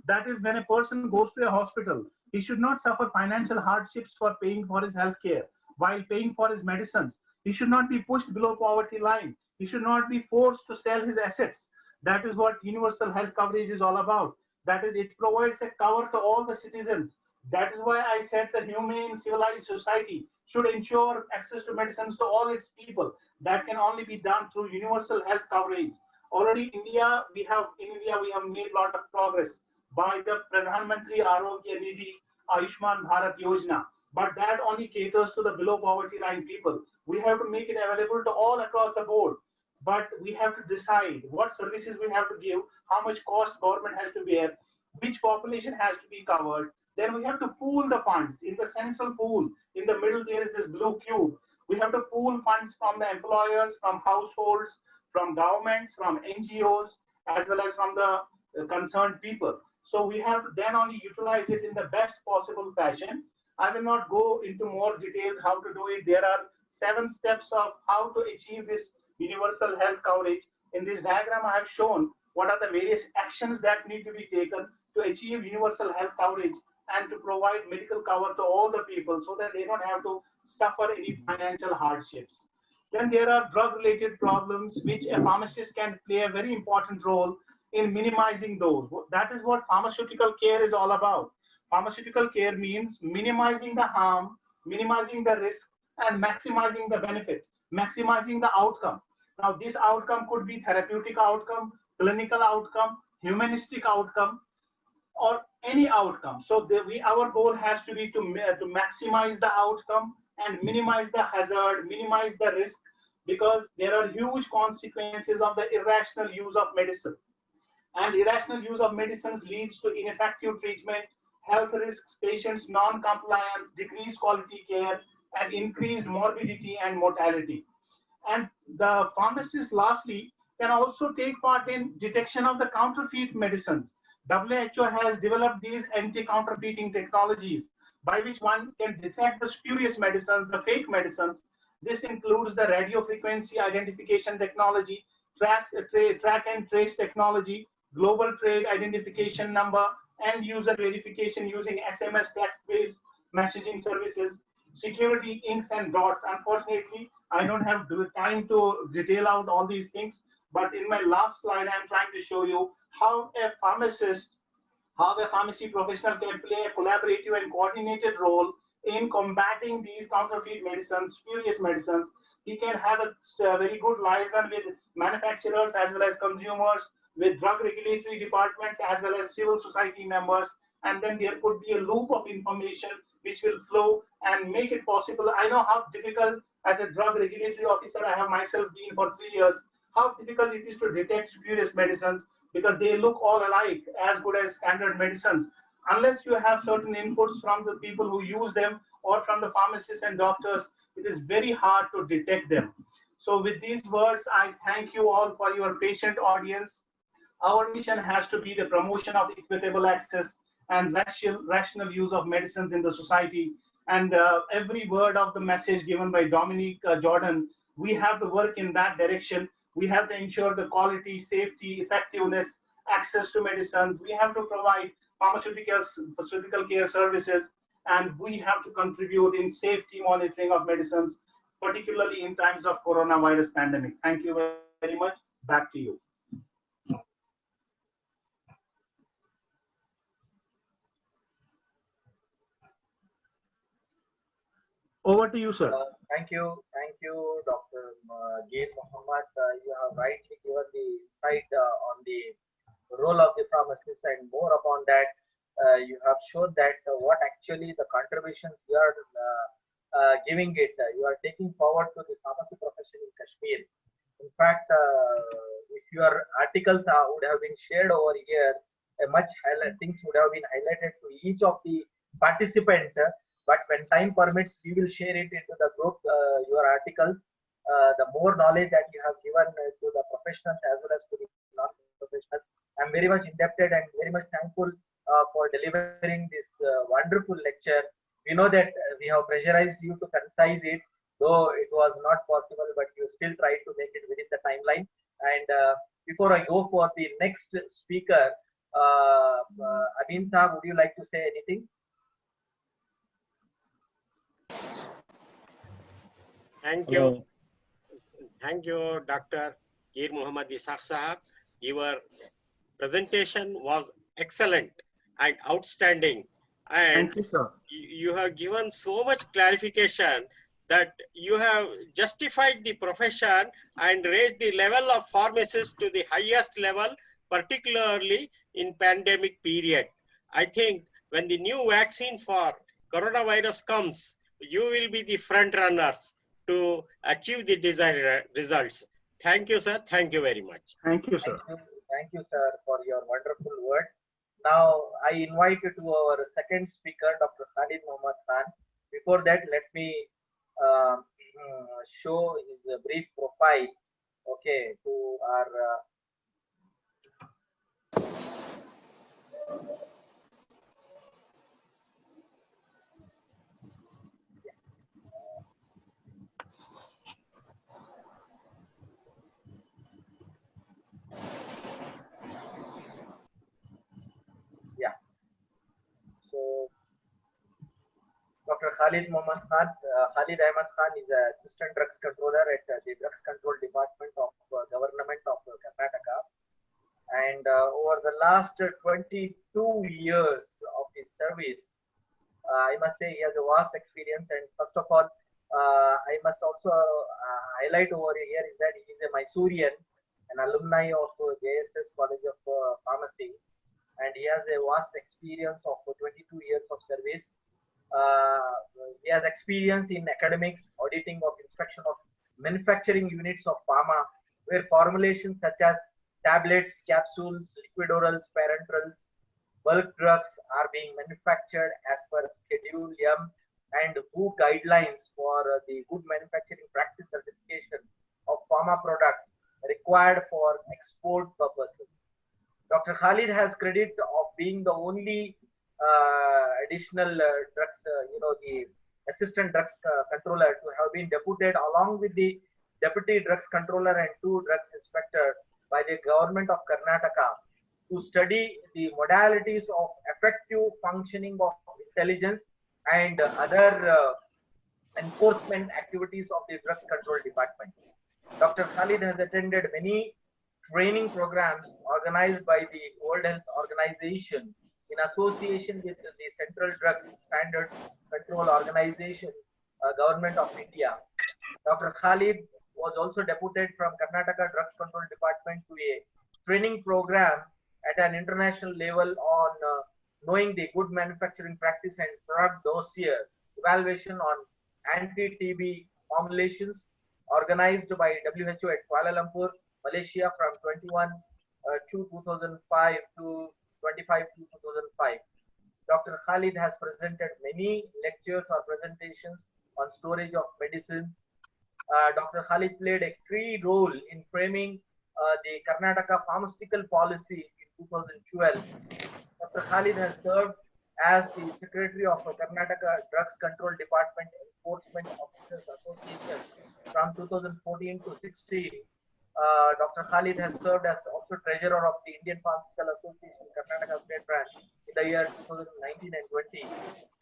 That is, when a person goes to a hospital, he should not suffer financial hardships for paying for his health care while paying for his medicines. He should not be pushed below poverty line. He should not be forced to sell his assets. That is what universal health coverage is all about. That is, it provides a cover to all the citizens. That is why I said the humane, civilized society should ensure access to medicines to all its people. That can only be done through universal health coverage. Already in India, we have made a lot of progress by the Pradhan Mantri Arogya Nidhi Ayushman Bharat Yojana. But that only caters to the below poverty line people. We have to make it available to all across the board. But we have to decide what services we have to give, how much cost government has to bear, which population has to be covered. Then we have to pool the funds in the central pool. In the middle, there is this blue cube. We have to pool funds from the employers, from households, from governments, from NGOs, as well as from the concerned people. So we have to then only utilize it in the best possible fashion. I will not go into more details how to do it. There are 7 steps of how to achieve this universal health coverage. In this diagram, I have shown what are the various actions that need to be taken to achieve universal health coverage and to provide medical cover to all the people so that they don't have to suffer any financial hardships. Then there are drug-related problems which a pharmacist can play a very important role in minimizing those. That is what pharmaceutical care is all about. Pharmaceutical care means minimizing the harm, minimizing the risk, and maximizing the benefit, maximizing the outcome. Now, this outcome could be therapeutic outcome, clinical outcome, humanistic outcome, or any outcome. So our goal has to be to maximize the outcome and minimize the hazard, minimize the risk, because there are huge consequences of the irrational use of medicine. And irrational use of medicines leads to ineffective treatment, health risks, patients' non-compliance, decreased quality care, and increased morbidity and mortality. And the pharmacist, lastly, can also take part in detection of the counterfeit medicines. WHO has developed these anti-counterfeiting technologies by which one can detect the spurious medicines, the fake medicines. This includes the radio frequency identification technology, track and trace technology, global trade identification number, and user verification using SMS text-based messaging services, security inks and dots. Unfortunately, I don't have time to detail out all these things, but in my last slide, I'm trying to show you how a pharmacy professional can play a collaborative and coordinated role in combating these counterfeit medicines, spurious medicines. He can have a very good liaison with manufacturers as well as consumers, with drug regulatory departments as well as civil society members, and then there could be a loop of information which will flow and make it possible. I know how difficult, as a drug regulatory officer, I have myself been for 3 years, how difficult it is to detect spurious medicines because they look all alike, as good as standard medicines. Unless you have certain inputs from the people who use them or from the pharmacists and doctors, it is very hard to detect them. So with these words, I thank you all for your patient audience. Our mission has to be the promotion of equitable access and rational use of medicines in the society. And every word of the message given by Dominique Jordan, we have to work in that direction. We have to ensure the quality, safety, effectiveness, access to medicines. We have to provide pharmaceutical care services, and we have to contribute in safety monitoring of medicines, particularly in times of coronavirus pandemic. Thank you very much. Back to you. Over to you, sir. Thank you, Dr. Gail Mohammed. You have rightly given the insight on the role of the pharmacist, and more upon that, you have shown that what actually the contributions you are giving it, you are taking forward to the pharmacy profession in Kashmir. In fact, if your articles would have been shared over here, things would have been highlighted to each of the participants. But when time permits, we will share it into the group, your articles, the more knowledge that you have given to the professionals as well as to the non-professionals. I'm very much indebted and very much thankful for delivering this wonderful lecture. We know that we have pressurized you to concise it, though it was not possible, but you still tried to make it within the timeline. And before I go for the next speaker, Amin Saab, would you like to say anything? Thank you. Thank you, Dr. Gir Muhammad Ishaq Sahab. Your presentation was excellent and outstanding. And Thank you, sir. you have given so much clarification that you have justified the profession and raised the level of pharmacists to the highest level, particularly in pandemic period. I think when the new vaccine for coronavirus comes, you will be the front runners to achieve the desired results. Thank you, sir. Thank you very much. Thank you, sir. Thank you, sir, for your wonderful words. Now, I invite you to our second speaker, Dr. Khalid Muhammad Khan. Before that, let me show his brief profile, okay, to our yeah. So, Dr. Khalid Muhammad Khan, Khalid Ahmad Khan is an assistant drugs controller at the Drugs Control Department of Government of Karnataka. And over the last 22 years of his service, I must say he has a vast experience. And first of all, I must also highlight over here is that he is a Mysorean, an alumni of JSS College of Pharmacy, and he has a vast experience of 22 years of service. He has experience in academics, auditing of inspection of manufacturing units of pharma, where formulations such as tablets, capsules, liquid orals, parenterals, bulk drugs are being manufactured as per Schedule M and WHO guidelines for the good manufacturing practice certification of pharma products required for export purposes. Dr. Khalid has credit of being the only additional drugs, the assistant drugs controller to have been deputed along with the deputy drugs controller and 2 drugs inspector by the government of Karnataka to study the modalities of effective functioning of intelligence and other enforcement activities of the drugs control department. Dr. Khalid has attended many training programs organized by the World Health Organization in association with the Central Drugs Standards Control Organization, Government of India. Dr. Khalid was also deputed from Karnataka Drugs Control Department to a training program at an international level on knowing the good manufacturing practice and product dossier evaluation on anti-TB formulations organized by WHO at Kuala Lumpur, Malaysia from 21 to 2005 to 25 to 2005. Dr. Khalid has presented many lectures or presentations on storage of medicines. Dr. Khalid played a key role in framing the Karnataka pharmaceutical policy in 2012. Dr. Khalid has served as the Secretary of Karnataka Drugs Control Department Enforcement Officers Association from 2014 to 16. Dr. Khalid has served as also Treasurer of the Indian Pharmaceutical Association Karnataka State Branch in the year 2019 and 20.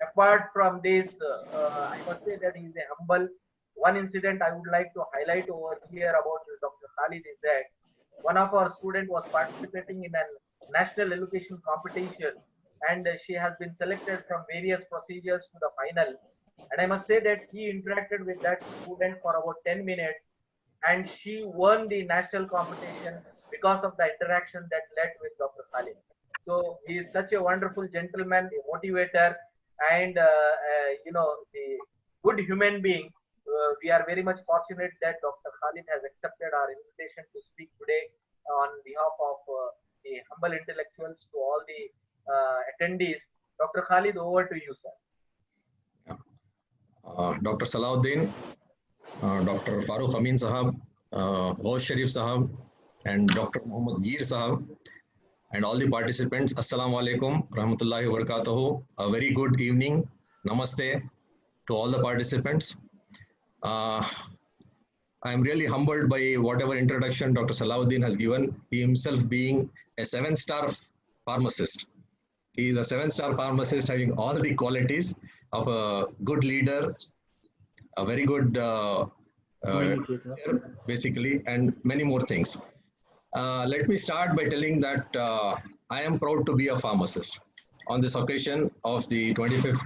Apart from this, I must say that he is a humble. One incident I would like to highlight over here about Dr. Khalid is that one of our students was participating in a national elocution competition, and she has been selected from various procedures to the final. And I must say that he interacted with that student for about 10 minutes, and she won the national competition because of the interaction that led with Dr. Khalid. So he is such a wonderful gentleman, a motivator, and the good human being. We are very much fortunate that Dr. Khalid has accepted our invitation to speak today on behalf of the humble intellectuals to all the attendees. Dr. Khalid, over to you, sir. Dr. Salahuddin, Dr. Farooq Amin Sahab, Ghosh Sharif Sahab, and Dr. Muhammad Geer Sahab, and all the participants. Assalamu alaikum, rahmatullahi wa barakatuhu. A very good evening. Namaste to all the participants. I am really humbled by whatever introduction Dr. Salahuddin has given, he himself being a 7-star pharmacist. He is a 7-star pharmacist having all the qualities of a good leader, a very good basically, and many more things. Let me start by telling that I am proud to be a pharmacist. On this occasion of the 25th,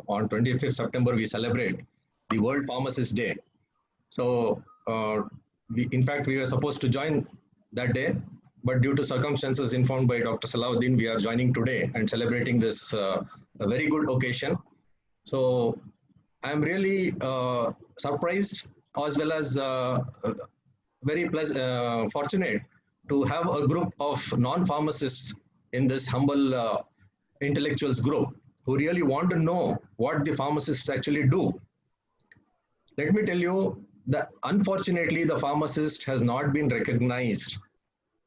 on 25th September, we celebrate the World Pharmacist Day. So, in fact, we were supposed to join that day, but due to circumstances informed by Dr. Salahuddin, we are joining today and celebrating this a very good occasion. So, I'm really surprised as well as very fortunate to have a group of non-pharmacists in this humble intellectuals group who really want to know what the pharmacists actually do. Let me tell you that unfortunately the pharmacist has not been recognized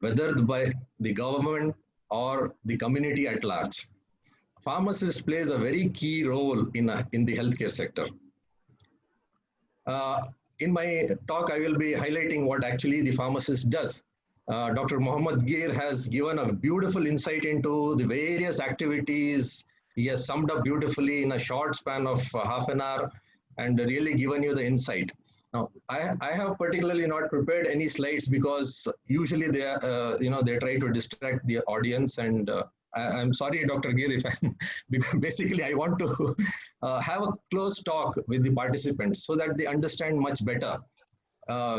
whether by the government or the community at large. Pharmacist plays a very key role in the healthcare sector. In my talk, I will be highlighting what actually the pharmacist does. Dr. Muhammad Geer has given a beautiful insight into the various activities. He has summed up beautifully in a short span of half an hour and really given you the insight. Now, I have particularly not prepared any slides because usually they try to distract the audience, and I'm sorry, Dr. Geer, if I'm because basically I want to have a close talk with the participants so that they understand much better.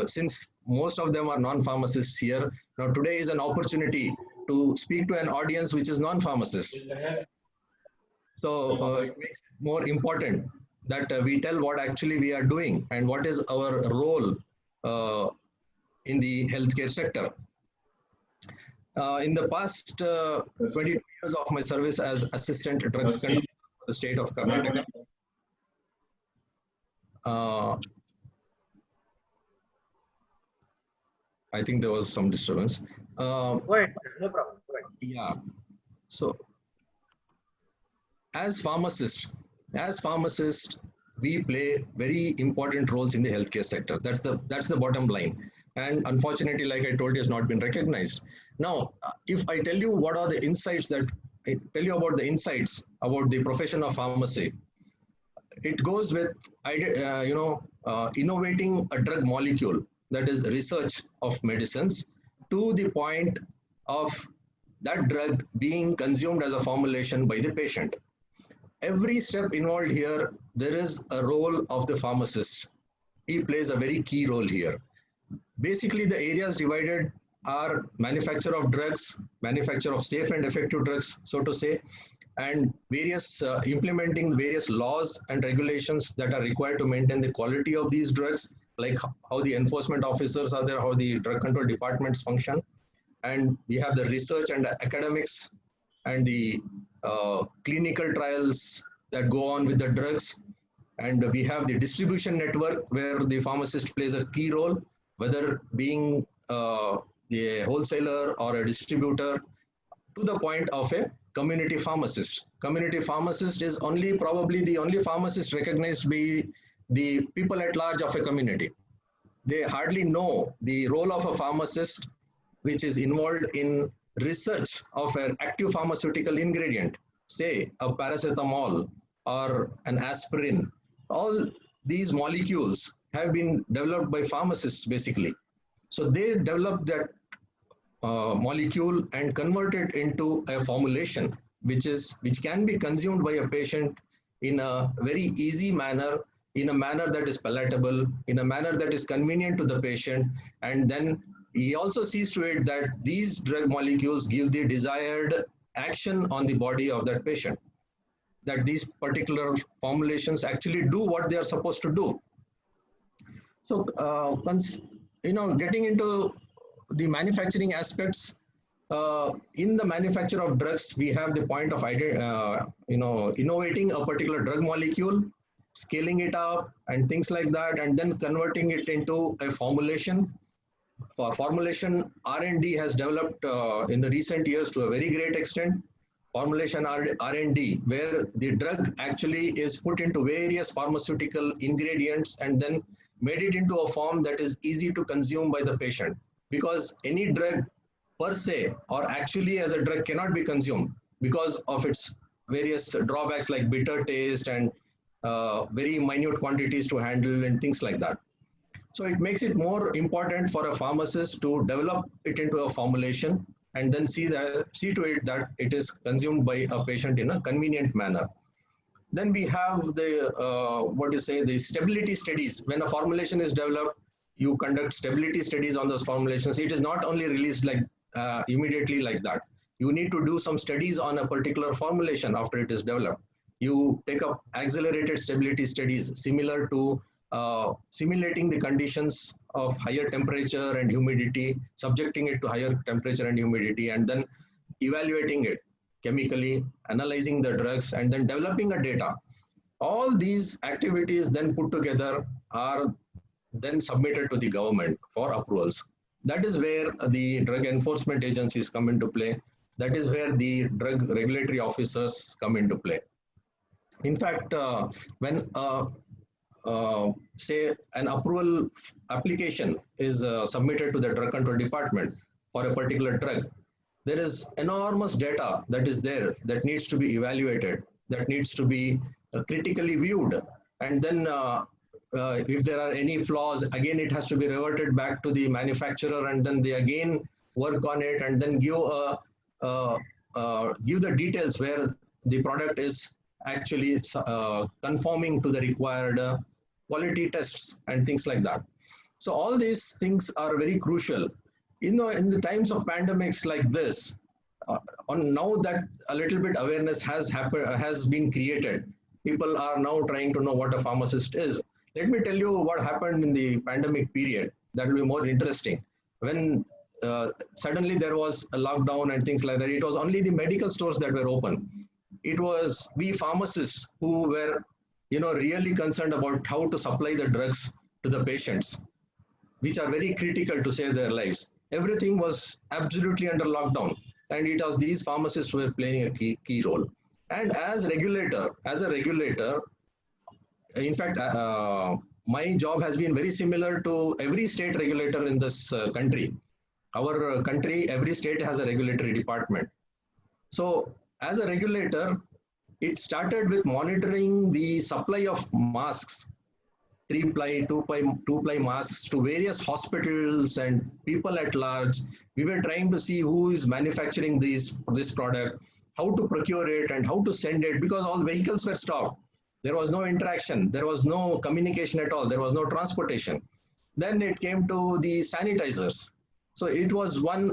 Since most of them are non-pharmacists here, now today is an opportunity to speak to an audience which is non-pharmacists. So it makes it more important that we tell what actually we are doing and what is our role in the healthcare sector. In the past 22 years of my service as assistant drugs controller for the state of Karnataka, I think there was some disturbance. Go ahead, no problem. Go ahead. Yeah. So, as pharmacists, we play very important roles in the healthcare sector. That's the bottom line. And unfortunately, like I told you, has not been recognized. Now, if I tell you what are the insights that I tell you about the insights about the profession of pharmacy, it goes with innovating a drug molecule, that is research of medicines, to the point of that drug being consumed as a formulation by the patient. Every step involved here, there is a role of the pharmacist. He plays a very key role here. Basically, the areas divided are manufacture of drugs, manufacture of safe and effective drugs, so to say, and various implementing various laws and regulations that are required to maintain the quality of these drugs, like how the enforcement officers are there, how the drug control departments function. And we have the research and the academics and the clinical trials that go on with the drugs. And we have the distribution network where the pharmacist plays a key role, whether being the wholesaler or a distributor, to the point of a community pharmacist. Community pharmacist is probably the only pharmacist recognized by the people at large of a community. They hardly know the role of a pharmacist, which is involved in research of an active pharmaceutical ingredient, say a paracetamol or an aspirin. All these molecules have been developed by pharmacists basically. So they develop that molecule and convert it into a formulation which can be consumed by a patient in a very easy manner, in a manner that is palatable, in a manner that is convenient to the patient, and then he also sees to it that these drug molecules give the desired action on the body of that patient, that these particular formulations actually do what they are supposed to do. So once, getting into the manufacturing aspects, in the manufacture of drugs, we have the point of innovating a particular drug molecule scaling it up and things like that, and then converting it into a formulation. For formulation, R&D has developed in the recent years to a very great extent. Formulation R&D, where the drug actually is put into various pharmaceutical ingredients and then made it into a form that is easy to consume by the patient. Because any drug per se or actually as a drug cannot be consumed because of its various drawbacks like bitter taste and very minute quantities to handle and things like that. So it makes it more important for a pharmacist to develop it into a formulation and then see to it that it is consumed by a patient in a convenient manner. Then we have the the stability studies. When a formulation is developed, you conduct stability studies on those formulations. It is not only released like immediately like that. You need to do some studies on a particular formulation after it is developed. You take up accelerated stability studies similar to simulating the conditions of higher temperature and humidity, subjecting it to higher temperature and humidity, and then evaluating it chemically, analyzing the drugs, and then developing a data. All these activities then put together are then submitted to the government for approvals. That is where the drug enforcement agencies come into play. That is where the drug regulatory officers come into play. In fact, when say an approval application is submitted to the drug control department for a particular drug, there is enormous data that is there that needs to be evaluated, that needs to be critically viewed. And then if there are any flaws, again, it has to be reverted back to the manufacturer, and then they again work on it and then give the details where the product is actually conforming to the required quality tests and things like that. So all these things are very crucial. In the times of pandemics like this, now that a little bit awareness has been created, people are now trying to know what a pharmacist is. Let me tell you what happened in the pandemic period. That will be more interesting. When suddenly there was a lockdown and things like that, it was only the medical stores that were open. It was we pharmacists who were, really concerned about how to supply the drugs to the patients, which are very critical to save their lives. Everything was absolutely under lockdown, and it was these pharmacists who were playing a key role. And as a regulator, in fact, my job has been very similar to every state regulator in this country. Our country, every state has a regulatory department. So as a regulator, it started with monitoring the supply of masks, 3-ply, 2-ply masks to various hospitals and people at large. We were trying to see who is manufacturing this product, how to procure it and how to send it, because all vehicles were stopped. There was no interaction. There was no communication at all. There was no transportation. Then it came to the sanitizers. So it was one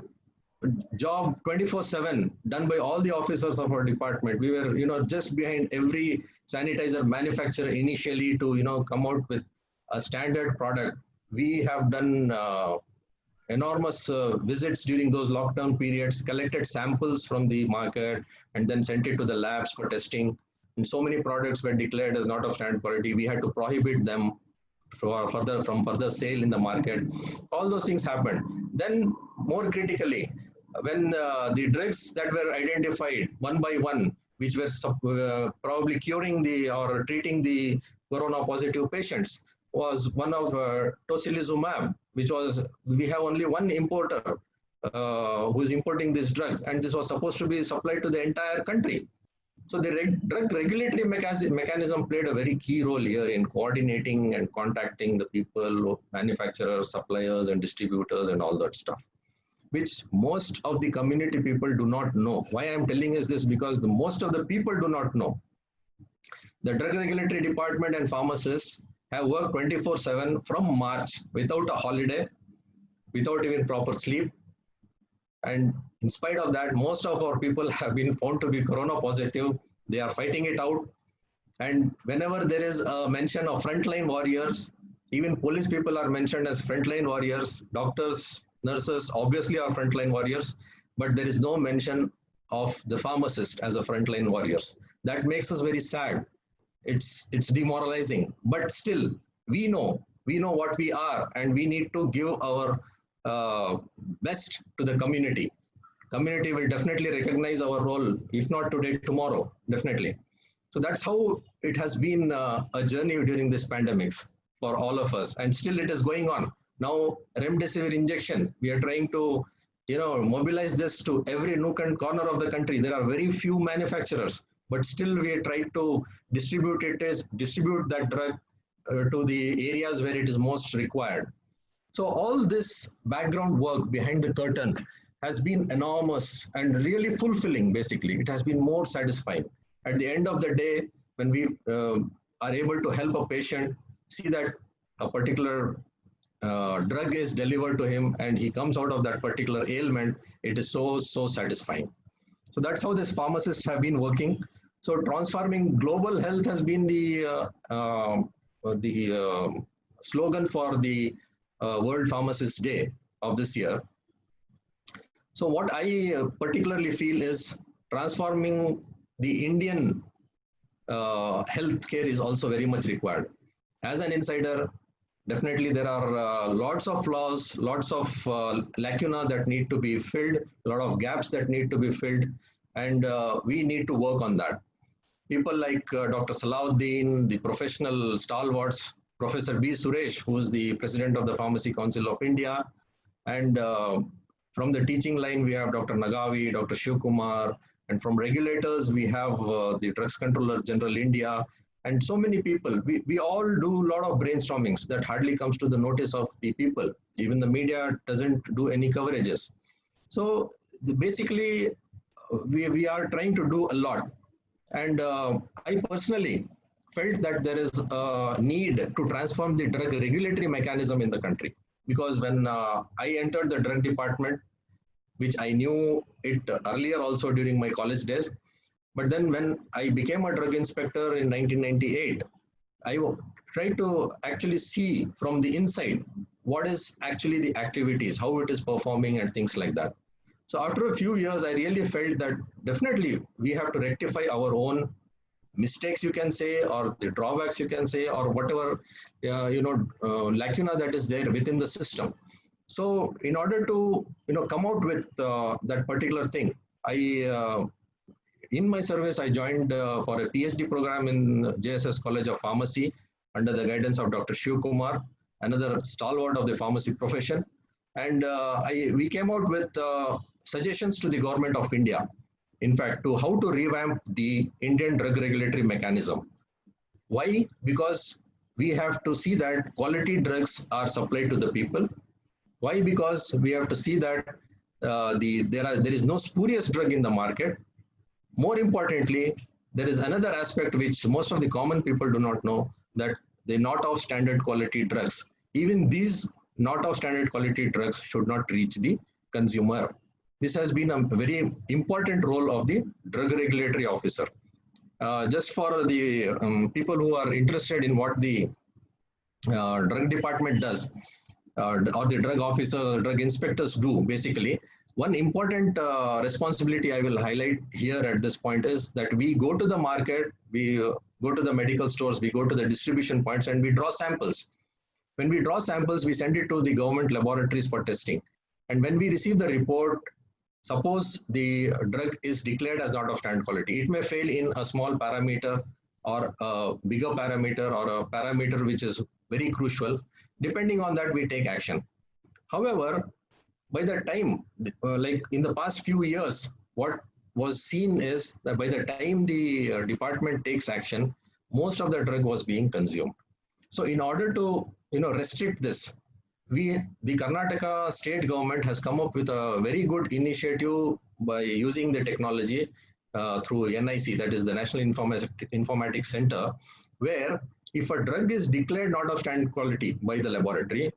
job 24/7 done by all the officers of our department. We were, just behind every sanitizer manufacturer initially to, come out with a standard product. We have done enormous visits during those lockdown periods, collected samples from the market, and then sent it to the labs for testing. And so many products were declared as not of standard quality. We had to prohibit them from further sale in the market. All those things happened. Then, more critically, when the drugs that were identified one by one, which were probably curing or treating the corona positive patients, was one of tocilizumab, which was, we have only one importer who is importing this drug, and this was supposed to be supplied to the entire country. So the drug regulatory mechanism played a very key role here in coordinating and contacting the people, manufacturers, suppliers, and distributors, and all that stuff, which most of the community people do not know. Why I'm telling is this, because most of the people do not know. The drug regulatory department and pharmacists have worked 24/7 from March without a holiday, without even proper sleep. And in spite of that, most of our people have been found to be corona positive. They are fighting it out. And whenever there is a mention of frontline warriors, even police people are mentioned as frontline warriors. Doctors, nurses obviously are frontline warriors, but there is no mention of the pharmacist as a frontline warriors. That makes us very sad. it's demoralizing. But still, we know what we are, and we need to give our best to the community. Community will definitely recognize our role, if not today, tomorrow, definitely. So that's how it has been a journey during this pandemics for all of us, and still it is going on. Now, remdesivir injection, we are trying to, mobilize this to every nook and corner of the country. There are very few manufacturers, but still we are trying to distribute that drug to the areas where it is most required. So all this background work behind the curtain has been enormous and really fulfilling. Basically, it has been more satisfying. At the end of the day, when we are able to help a patient, see that a particular drug is delivered to him and he comes out of that particular ailment, it is so satisfying. So that's how these pharmacists have been working. So transforming global health has been the slogan for the World Pharmacist Day of this year. So what I particularly feel is transforming the Indian healthcare is also very much required. As an insider, definitely there are lots of flaws, lots of lacuna that need to be filled, a lot of gaps that need to be filled, and we need to work on that. People like Dr. Salahuddin, the professional stalwarts, Professor B. Suresh, who is the president of the Pharmacy Council of India, and from the teaching line, we have Dr. Nagavi, Dr. Shivkumar, and from regulators, we have the Drugs Controller General India, and so many people. We all do a lot of brainstormings that hardly comes to the notice of the people. Even the media doesn't do any coverages. So basically, we are trying to do a lot. And I personally felt that there is a need to transform the drug regulatory mechanism in the country. Because when I entered the drug department, which I knew it earlier also during my college days, but then when I became a drug inspector in 1998, I tried to actually see from the inside what is actually the activities, how it is performing and things like that. So after a few years, I really felt that definitely we have to rectify our own mistakes, you can say, or the drawbacks, you can say, or whatever, lacuna that is there within the system. So in order to, come out with that particular thing, in my service, I joined for a PhD program in JSS College of Pharmacy under the guidance of Dr. Shivkumar, another stalwart of the pharmacy profession. And we came out with suggestions to the government of India, in fact, to how to revamp the Indian drug regulatory mechanism. Why? Because we have to see that quality drugs are supplied to the people. Why? Because we have to see that there is no spurious drug in the market. More importantly, there is another aspect which most of the common people do not know, that the not of standard quality drugs, even these not of standard quality drugs should not reach the consumer. This has been a very important role of the drug regulatory officer. Just for the people who are interested in what the drug department does, or the drug officer, drug inspectors do, basically, one important responsibility I will highlight here at this point is that we go to the market, we go to the medical stores, we go to the distribution points, and we draw samples. When we draw samples, we send it to the government laboratories for testing. And when we receive the report, suppose the drug is declared as not of standard quality, it may fail in a small parameter or a bigger parameter or a parameter which is very crucial. Depending on that, we take action. However, by the time, like in the past few years, what was seen is that by the time the department takes action, most of the drug was being consumed. So in order to restrict this, the Karnataka state government has come up with a very good initiative by using the technology through NIC, that is the National Informatics Center, where if a drug is declared not of standard quality by the laboratory,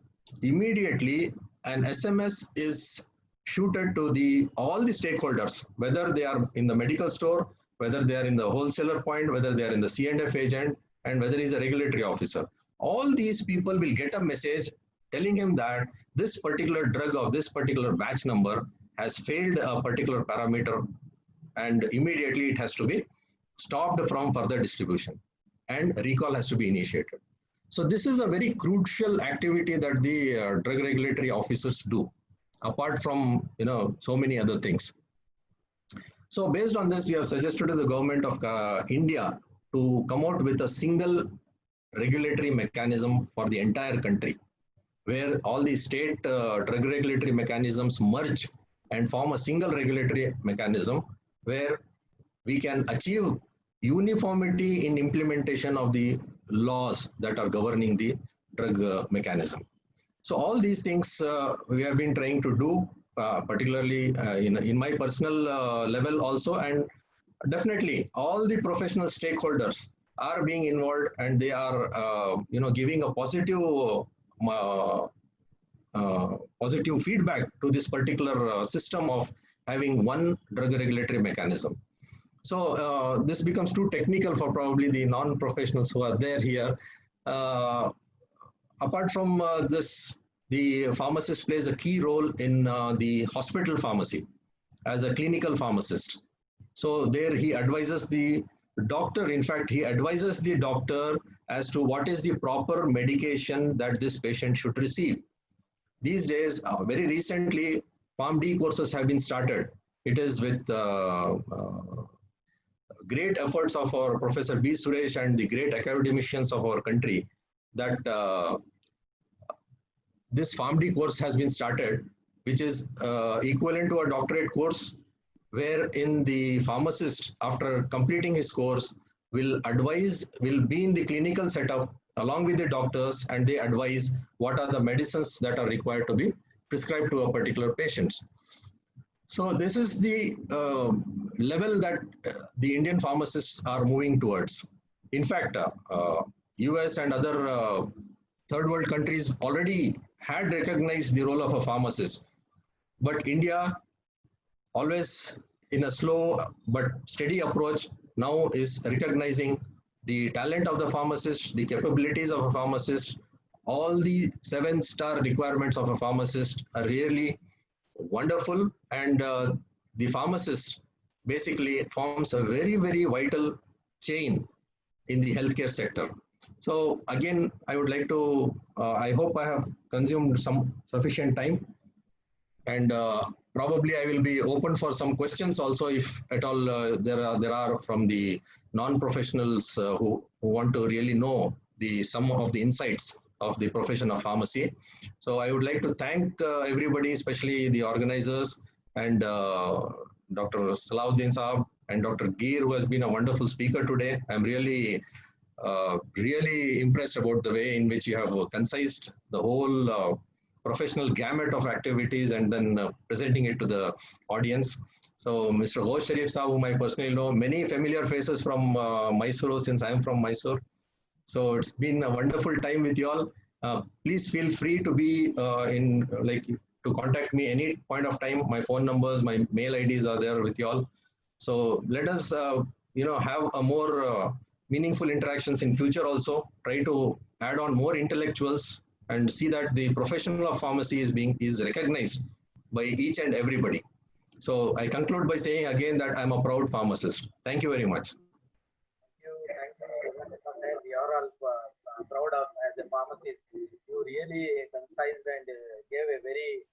immediately an SMS is shooted to all the stakeholders, whether they are in the medical store, whether they are in the wholesaler point, whether they are in the C&F agent, and whether he's a regulatory officer. All these people will get a message telling him that this particular drug of this particular batch number has failed a particular parameter, and immediately it has to be stopped from further distribution. and recall has to be initiated. So this is a very crucial activity that the drug regulatory officers do, apart from so many other things. So based on this, we have suggested to the government of India to come out with a single regulatory mechanism for the entire country, where all the state drug regulatory mechanisms merge and form a single regulatory mechanism where we can achieve uniformity in implementation of the laws that are governing the drug mechanism. So all these things we have been trying to do, particularly in my personal level also, and definitely all the professional stakeholders are being involved, and they are giving a positive positive feedback to this particular system of having one drug regulatory mechanism. So this becomes too technical for probably the non-professionals who are there here. Apart from this, the pharmacist plays a key role in the hospital pharmacy as a clinical pharmacist. So there he advises the doctor. In fact, he advises the doctor as to what is the proper medication that this patient should receive. These days, very recently, PharmD courses have been started. It is with great efforts of our Professor B. Suresh and the great academicians of our country that this PharmD course has been started, which is equivalent to a doctorate course, wherein the pharmacist, after completing his course, will be in the clinical setup along with the doctors, and they advise what are the medicines that are required to be prescribed to a particular patient. So this is the level that the Indian pharmacists are moving towards. In fact, US and other third world countries already had recognized the role of a pharmacist, but India, always in a slow but steady approach, now is recognizing the talent of the pharmacist, the capabilities of a pharmacist. All the 7-star requirements of a pharmacist are really wonderful, and the pharmacist basically forms a very, very vital chain in the healthcare sector. So again, I would like to, I hope I have consumed some sufficient time, and probably I will be open for some questions also, if at all there are from the non-professionals who want to really know some of the insights of the profession of pharmacy. So I would like to thank everybody, especially the organizers, and Dr. Salahuddin Saab and Dr. Geer, who has been a wonderful speaker today. I'm really impressed about the way in which you have concised the whole professional gamut of activities and then presenting it to the audience. So Mr. Ghosh Sharif Saab, whom I personally know, many familiar faces from Mysore, since I am from Mysore. So it's been a wonderful time with you all. Please feel free to be to contact me any point of time. My phone numbers, my mail IDs are there with you all. So let us have a more meaningful interactions in future also. Try to add on more intellectuals and see that the profession of pharmacy is recognized by each and everybody. So I conclude by saying again that I'm a proud pharmacist. Thank you very much. Thank you. We are all proud of as a pharmacist. You really concised and gave a very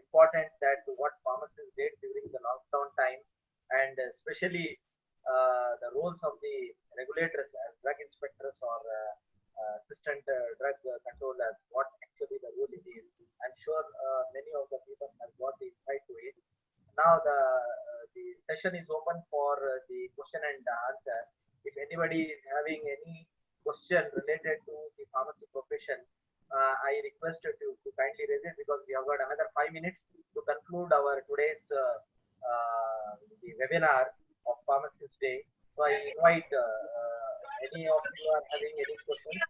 important that what pharmacists did during the lockdown time, and especially the roles of the regulators as drug inspectors or assistant drug controllers, what actually the role it is. I'm sure many of the people have got the insight to it. Now the session is open for the question and answer. If anybody is having any question related to the pharmacy profession, I request you to kindly raise it, because we have got another 5 minutes to conclude our today's the webinar of Pharmacist Day. So I invite any of you are having any questions,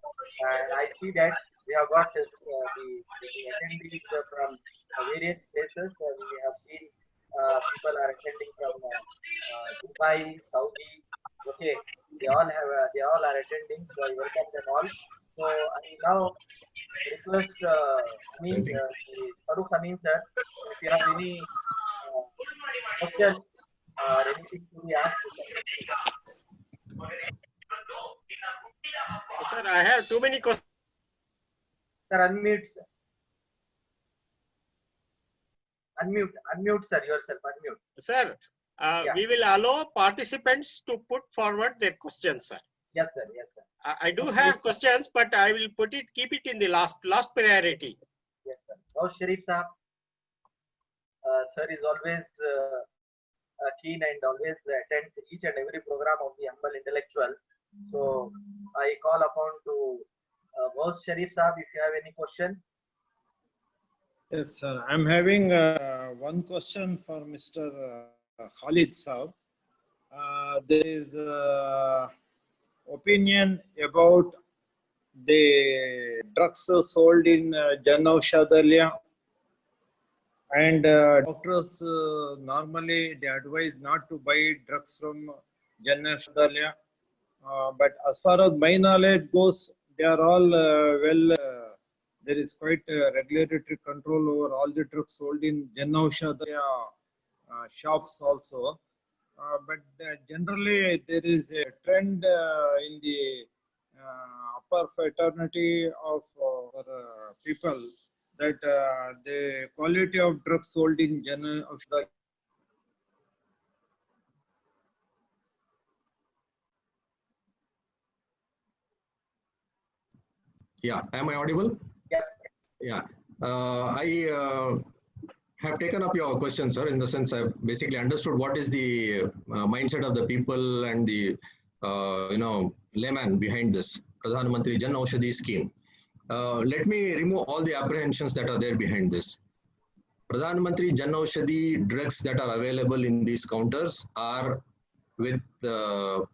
and I see that we have got the attendees from various places. We have seen people are attending from Dubai, Saudi. Okay, they all are attending. So I welcome them all. So I now request Farooq Amin sir, if you have any question or anything to be asked. Sir, I have too many questions. Sir, unmute. Sir. Unmute, sir, yourself. Unmute. Sir, Yeah. we will allow participants to put forward their questions, sir. Yes, sir. Yes, sir. I do have questions, but I will keep it in the last priority. Yes, sir. Now, Sharif Saab, sir is always keen and always attends each and every program of the Humble Intellectuals. So I call upon to Ghaus Sharif Saab if you have any question. Yes, sir. I'm having one question for Mr. Khalid Saab. There is opinion about the drugs sold in Jan Aushadhalaya, and doctors normally they advise not to buy drugs from Jan Aushadhalaya. But as far as my knowledge goes, they are all there is quite regulatory control over all the drugs sold in Jan Aushadhalaya shops also. But generally there is a trend in the upper fraternity of people that the quality of drugs sold in Jan Aushadhalaya. Yeah, am I audible? Yes. Yeah, I have taken up your question, sir, in the sense I've basically understood what is the mindset of the people and the layman behind this Pradhan Mantri Jan Aushadhi scheme. Let me remove all the apprehensions that are there behind this. Pradhan Mantri Jan Aushadhi drugs that are available in these counters are with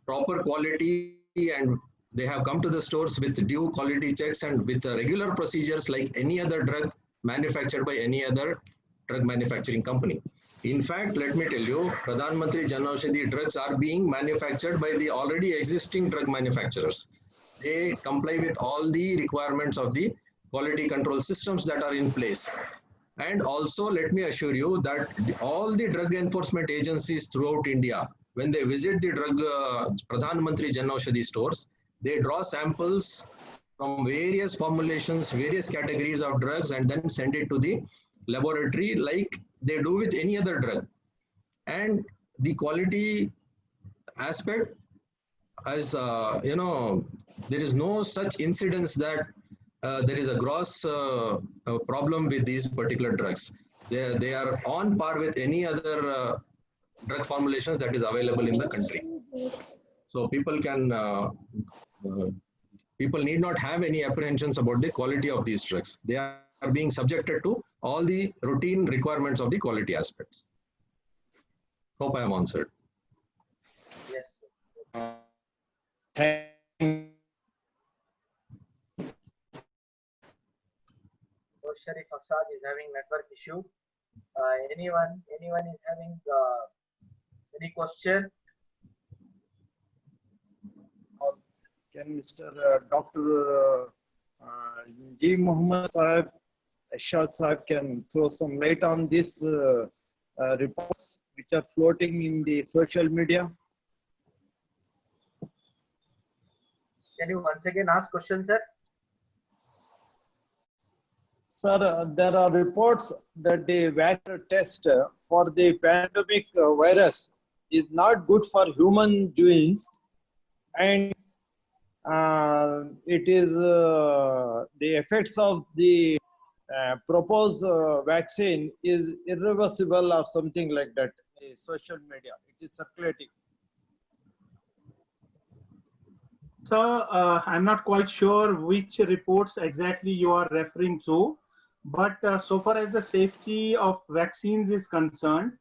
proper quality, and they have come to the stores with due quality checks and with regular procedures like any other drug manufactured by any other drug manufacturing company. In fact, let me tell you, Pradhan Mantri Jan Aushadhi drugs are being manufactured by the already existing drug manufacturers. They comply with all the requirements of the quality control systems that are in place. And also, let me assure you that all the drug enforcement agencies throughout India, when they visit the Pradhan Mantri Jan Aushadhi stores, they draw samples from various formulations, various categories of drugs, and then send it to the laboratory like they do with any other drug. And the quality aspect, as there is no such incidence that there is a gross problem with these particular drugs. They are on par with any other drug formulations that is available in the country. So people need not have any apprehensions about the quality of these drugs. They are being subjected to all the routine requirements of the quality aspects. Hope I am answered. Yes, sir. Ghaus Sharif Saab is having network issue. Anyone is having any question? Can Mr. Dr. G. Muhammad Sahib, Shah Sahib can throw some light on these reports which are floating in the social media? Can you once again ask question, sir? Sir, there are reports that the vaccine test for the pandemic virus is not good for human beings, and it is the effects of the proposed vaccine is irreversible or something like that. In social media, it is circulating. So I'm not quite sure which reports exactly you are referring to, but so far as the safety of vaccines is concerned,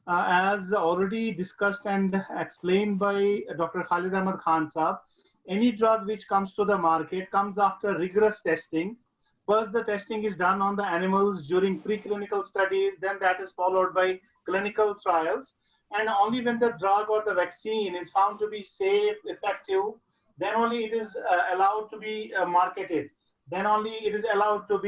as already discussed and explained by Dr. Khalid Ahmad Khan Saab, any drug which comes to the market comes after rigorous testing. First, the testing is done on the animals during preclinical studies, then that is followed by clinical trials. And only when the drug or the vaccine is found to be safe, effective, then only it is allowed to be marketed. Then only it is allowed to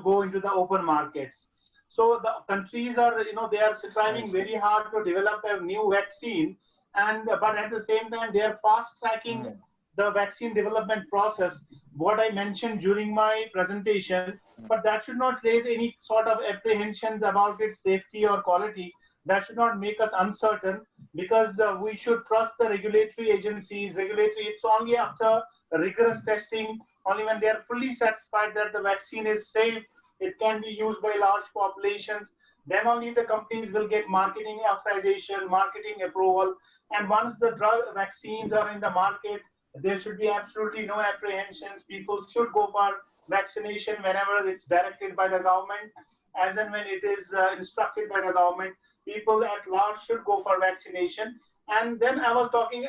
go into the open markets. So the countries are, they are striving very hard to develop a new vaccine, and but at the same time they are fast tracking the vaccine development process, what I mentioned during my presentation, but that should not raise any sort of apprehensions about its safety or quality. That should not make us uncertain, because we should trust the regulatory agencies. It's only after rigorous testing, only when they are fully satisfied that the vaccine is safe, it can be used by large populations, then only the companies will get marketing authorization, marketing approval. And once the drug vaccines are in the market, there should be absolutely no apprehensions. People should go for vaccination whenever it's directed by the government, as and when it is instructed by the government. People at large should go for vaccination. And then I was talking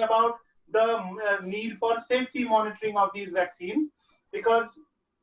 about the need for safety monitoring of these vaccines, because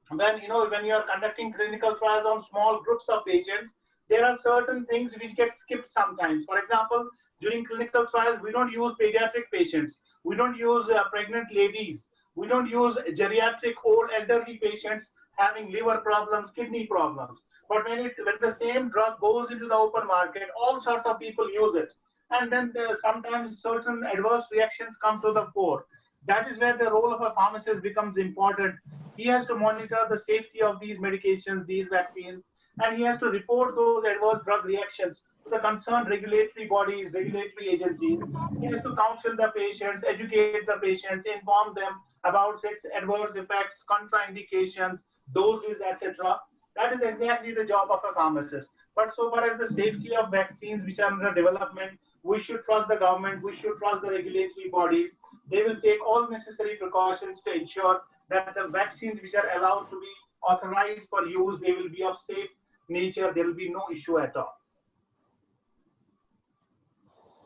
when you are conducting clinical trials on small groups of patients, there are certain things which get skipped sometimes. For example, during clinical trials, we don't use pediatric patients, we don't use pregnant ladies, we don't use geriatric old elderly patients having liver problems, kidney problems. But when the same drug goes into the open market, all sorts of people use it, and then sometimes certain adverse reactions come to the fore. That is where the role of a pharmacist becomes important. He has to monitor the safety of these medications, these vaccines, and he has to report those adverse drug reactions to the concerned regulatory bodies, regulatory agencies. He has to counsel the patients, educate the patients, inform them about its adverse effects, contraindications, doses, etc. That is exactly the job of a pharmacist. But so far as the safety of vaccines which are under development, we should trust the government, we should trust the regulatory bodies. They will take all necessary precautions to ensure that the vaccines which are allowed to be authorized for use, they will be of safe nature. There will be no issue at all.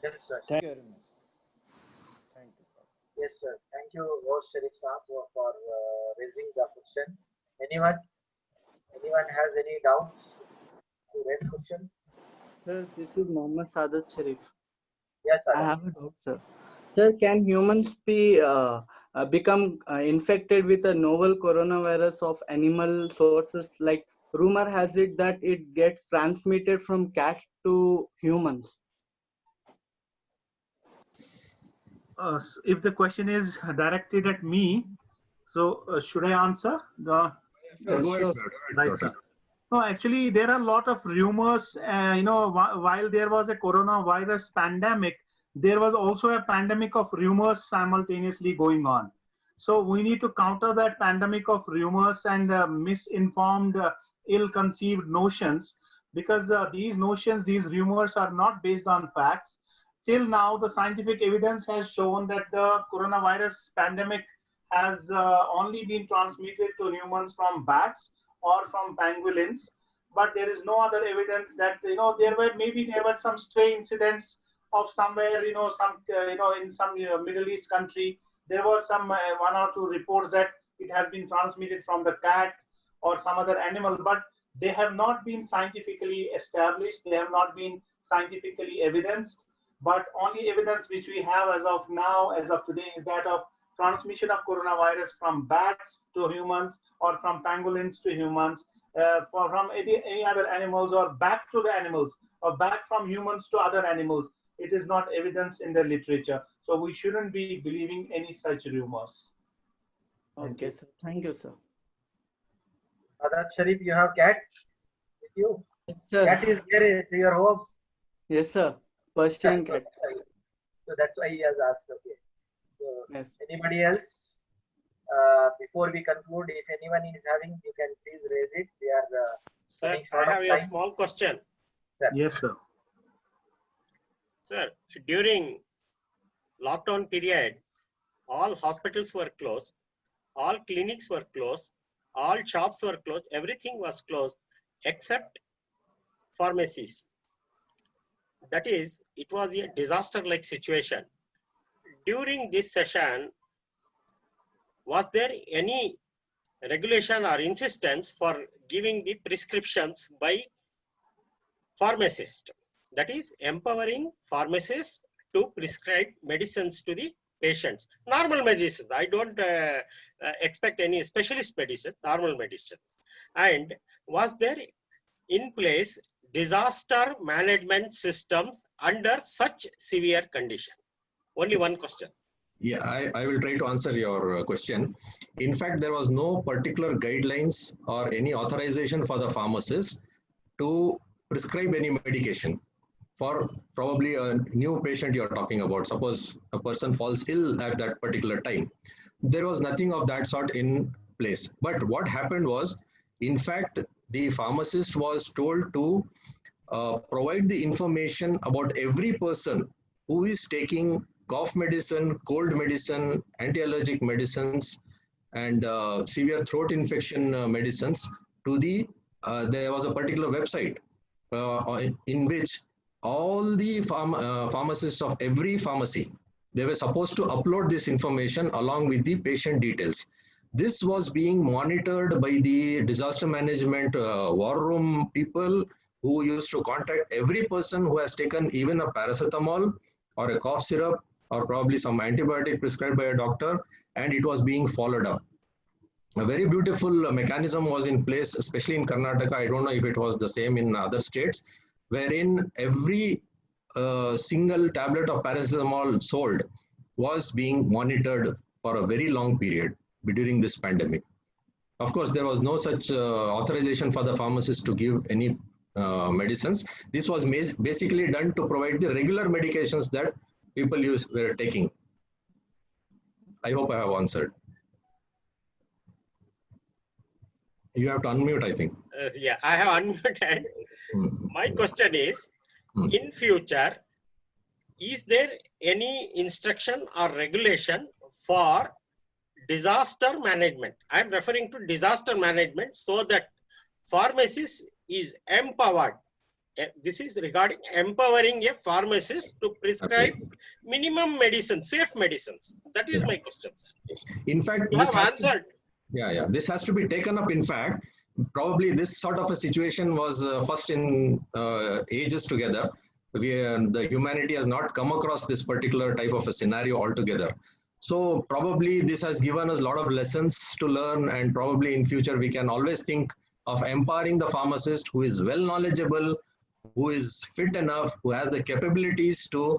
Yes, sir. Thank you very much. Thank you. Yes, sir. Thank you, host Sharif Saab, for raising the question. Anyone has any doubts to raise question? Sir, this is Mohammed Sadat Sharif. Yes, sir. I have a doubt, sir. Sir, can humans become infected with a novel coronavirus of animal sources? Like rumor has it that it gets transmitted from cat to humans. If the question is directed at me, so should I answer? Go ahead, Right, sir. No, actually, there are a lot of rumors. While there was a coronavirus pandemic, there was also a pandemic of rumors simultaneously going on. So we need to counter that pandemic of rumors and misinformed, ill-conceived notions, because these notions, these rumors are not based on facts. Till now, the scientific evidence has shown that the coronavirus pandemic has only been transmitted to humans from bats or from pangolins, but there is no other evidence that there were some stray incidents of somewhere in some Middle East country. There were some one or two reports that it has been transmitted from the cat or some other animal, but they have not been scientifically established. They have not been scientifically evidenced. But only evidence which we have as of now, as of today, is that of transmission of coronavirus from bats to humans or from pangolins to humans, from any other animals, or back to the animals, or back from humans to other animals. It is not evidence in the literature. So we shouldn't be believing any such rumors. Okay, sir. Thank you, sir. Sadat Sharif, you have cat with you? Yes, sir. Cat is near to your home. Yes, sir. Persian cat. So that's why he has asked. Okay. So Yes. anybody else? Before we conclude, if anyone is having, you can please raise it. We are Sir, running I short of have a time. small question. Yes, sir. Sir, during lockdown period, all hospitals were closed, all clinics were closed, all shops were closed, everything was closed except pharmacies. That is, it was a disaster-like situation. During this session, was there any regulation or insistence for giving the prescriptions by pharmacists? That is, empowering pharmacists to prescribe medicines to the patients. Normal medicines. I don't expect any specialist medicine, normal medicines. And was there in place disaster management systems under such severe condition? Only one question. Yeah, I will try to answer your question. In fact, there was no particular guidelines or any authorization for the pharmacist to prescribe any medication for probably a new patient you're talking about. Suppose a person falls ill at that particular time. There was nothing of that sort in place. But what happened was, in fact, the pharmacist was told to provide the information about every person who is taking cough medicine, cold medicine, anti-allergic medicines, and severe throat infection medicines to the, there was a particular website in which all the pharmacists of every pharmacy, they were supposed to upload this information along with the patient details. This was being monitored by the disaster management war room people who used to contact every person who has taken even a paracetamol or a cough syrup or probably some antibiotic prescribed by a doctor, and it was being followed up. A very beautiful mechanism was in place, especially in Karnataka. I don't know if it was the same in other states, wherein every single tablet of paracetamol sold was being monitored for a very long period during this pandemic. Of course, there was no such authorization for the pharmacist to give any medicines. This was basically done to provide the regular medications that people were taking. I hope I have answered. You have to unmute, I think. Yeah, I have unmuted. My question is, in future, is there any instruction or regulation for disaster management? I am referring to disaster management, so that pharmacist is empowered. This is regarding empowering a pharmacist to prescribe minimum medicines, safe medicines. That is my question, sir. In fact, you have answered. This has to be taken up. In fact, probably this sort of a situation was first in ages together. The humanity has not come across this particular type of a scenario altogether. So probably this has given us a lot of lessons to learn, and probably in future we can always think of empowering the pharmacist who is well knowledgeable, who is fit enough, who has the capabilities to,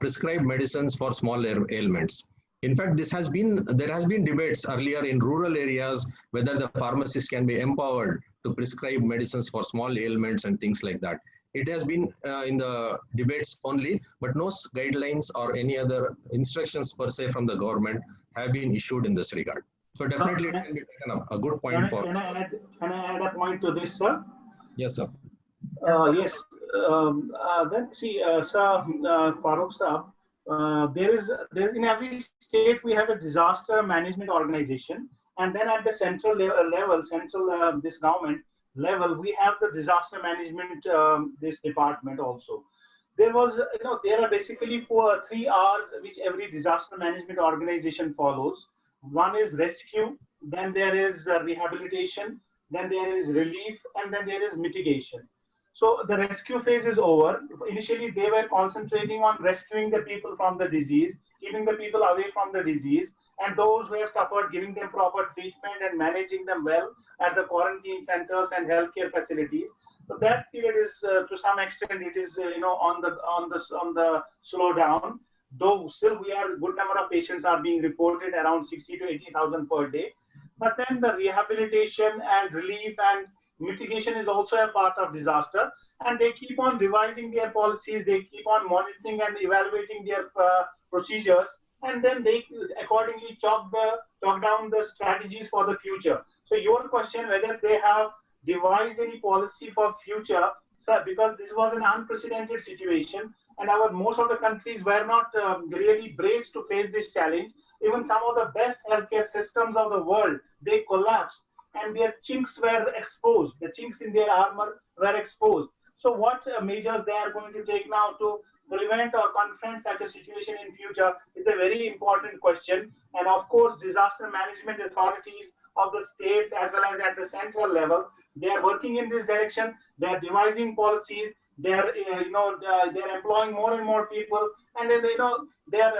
prescribe medicines for small ailments. In fact, there has been debates earlier in rural areas whether the pharmacist can be empowered to prescribe medicines for small ailments and things like that. It has been in the debates only, but no guidelines or any other instructions per se from the government have been issued in this regard. So definitely it can be taken up. A good point for. Can I add a point to this, sir? Yes, sir. Yes. Then see, sir, Farooq Saab, there is in every state we have a disaster management organization, and then at the central level, this government level, we have the disaster management this department also. There was, there are basically 3 R's which every disaster management organization follows. One is rescue, then there is rehabilitation, then there is relief, and then there is mitigation. So the rescue phase is over. Initially, they were concentrating on rescuing the people from the disease, keeping the people away from the disease, and those who have suffered, giving them proper treatment and managing them well at the quarantine centers and healthcare facilities. So that period is, to some extent, it is on the slowdown. Though still we are good number of patients are being reported, around 60 to 80,000 per day. But then the rehabilitation and relief and mitigation is also a part of disaster, and they keep on revising their policies, they keep on monitoring and evaluating their procedures, and then they accordingly chalk down the strategies for the future. So your question whether they have devised any policy for future, sir, because this was an unprecedented situation, and most of the countries were not really braced to face this challenge. Even some of the best healthcare systems of the world, they collapsed, and their chinks were exposed. The chinks in their armor were exposed. So what measures they are going to take now to prevent or confront such a situation in future is a very important question. And of course, disaster management authorities of the states as well as at the central level, they are working in this direction. They are devising policies. They are, they're employing more and more people. And then, they are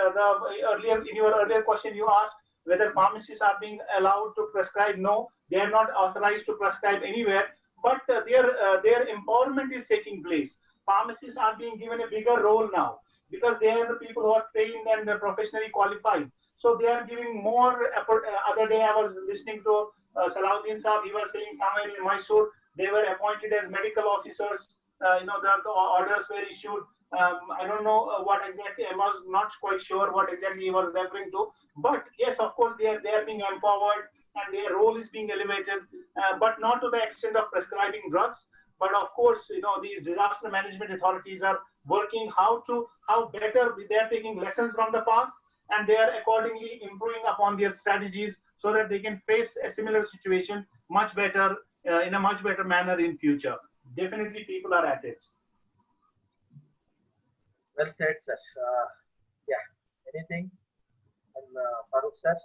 in your earlier question, you asked whether pharmacists are being allowed to prescribe. No, they are not authorized to prescribe anywhere, but their empowerment is taking place. pharmacists are being given a bigger role now because they are the people who are trained and professionally qualified. So they are giving more effort. Other day I was listening to Salahuddin Saab. He was saying somewhere in Mysore they were appointed as medical officers. The orders were issued. I don't know what exactly. I was not quite sure what exactly he was referring to. But yes, of course, they are being empowered and their role is being elevated, but not to the extent of prescribing drugs. But of course, these disaster management authorities are working how better they are taking lessons from the past, and they are accordingly improving upon their strategies so that they can face a similar situation much better in a much better manner in future. Definitely, people are at it. Well said, sir. Yeah. Anything? And Farooq, sir?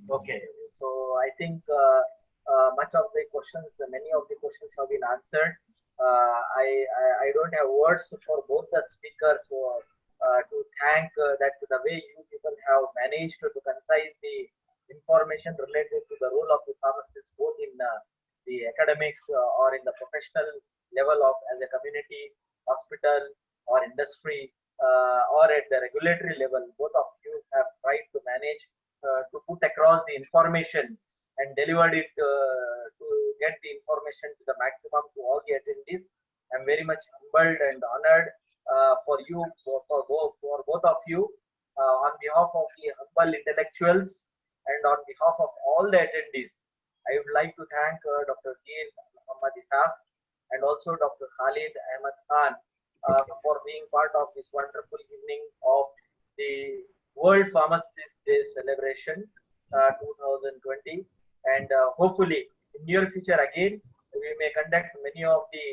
Okay. So I think much of the questions, many of the questions have been answered. I don't have words for both the speakers to thank that the way you people have managed to concise the information related to the role of the pharmacist both in the academics or in the professional level of as a community, hospital or industry or at the regulatory level. Both of you have tried to manage to put across the information and delivered it to get the information to the maximum to all the attendees. I'm very much humbled and honored for you, for both of you, on behalf of the humble intellectuals and on behalf of all the attendees. I would like to thank Dr. Gil Muhammad Ishaq and also Dr. Khalid Ahmad Khan for being part of this wonderful evening of the World Pharmacist Day celebration 2020. And hopefully in near future again, we may conduct many of the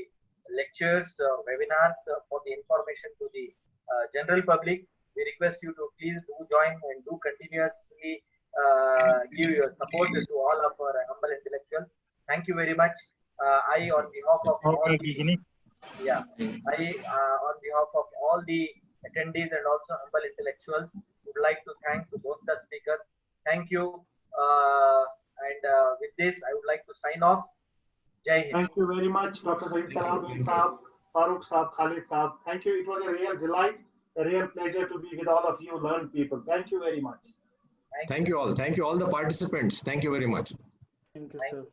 lectures, webinars for the information to the general public. We request you to please do join and do continuously give your support to all of our humble intellectuals. Thank you very much. I, on behalf of all on behalf of all the attendees and also humble intellectuals, would like to thank to both the speakers. Thank you. With this, I would like to sign off. Jai Hind. Thank you very much, Dr. Saeed Salahuddin Saab, Farooq Saab, Khalid Saab. Thank you. It was a real delight, a real pleasure to be with all of you learned people. Thank you very much. Thank you all. Thank you all the participants. Thank you very much. Thank you, sir.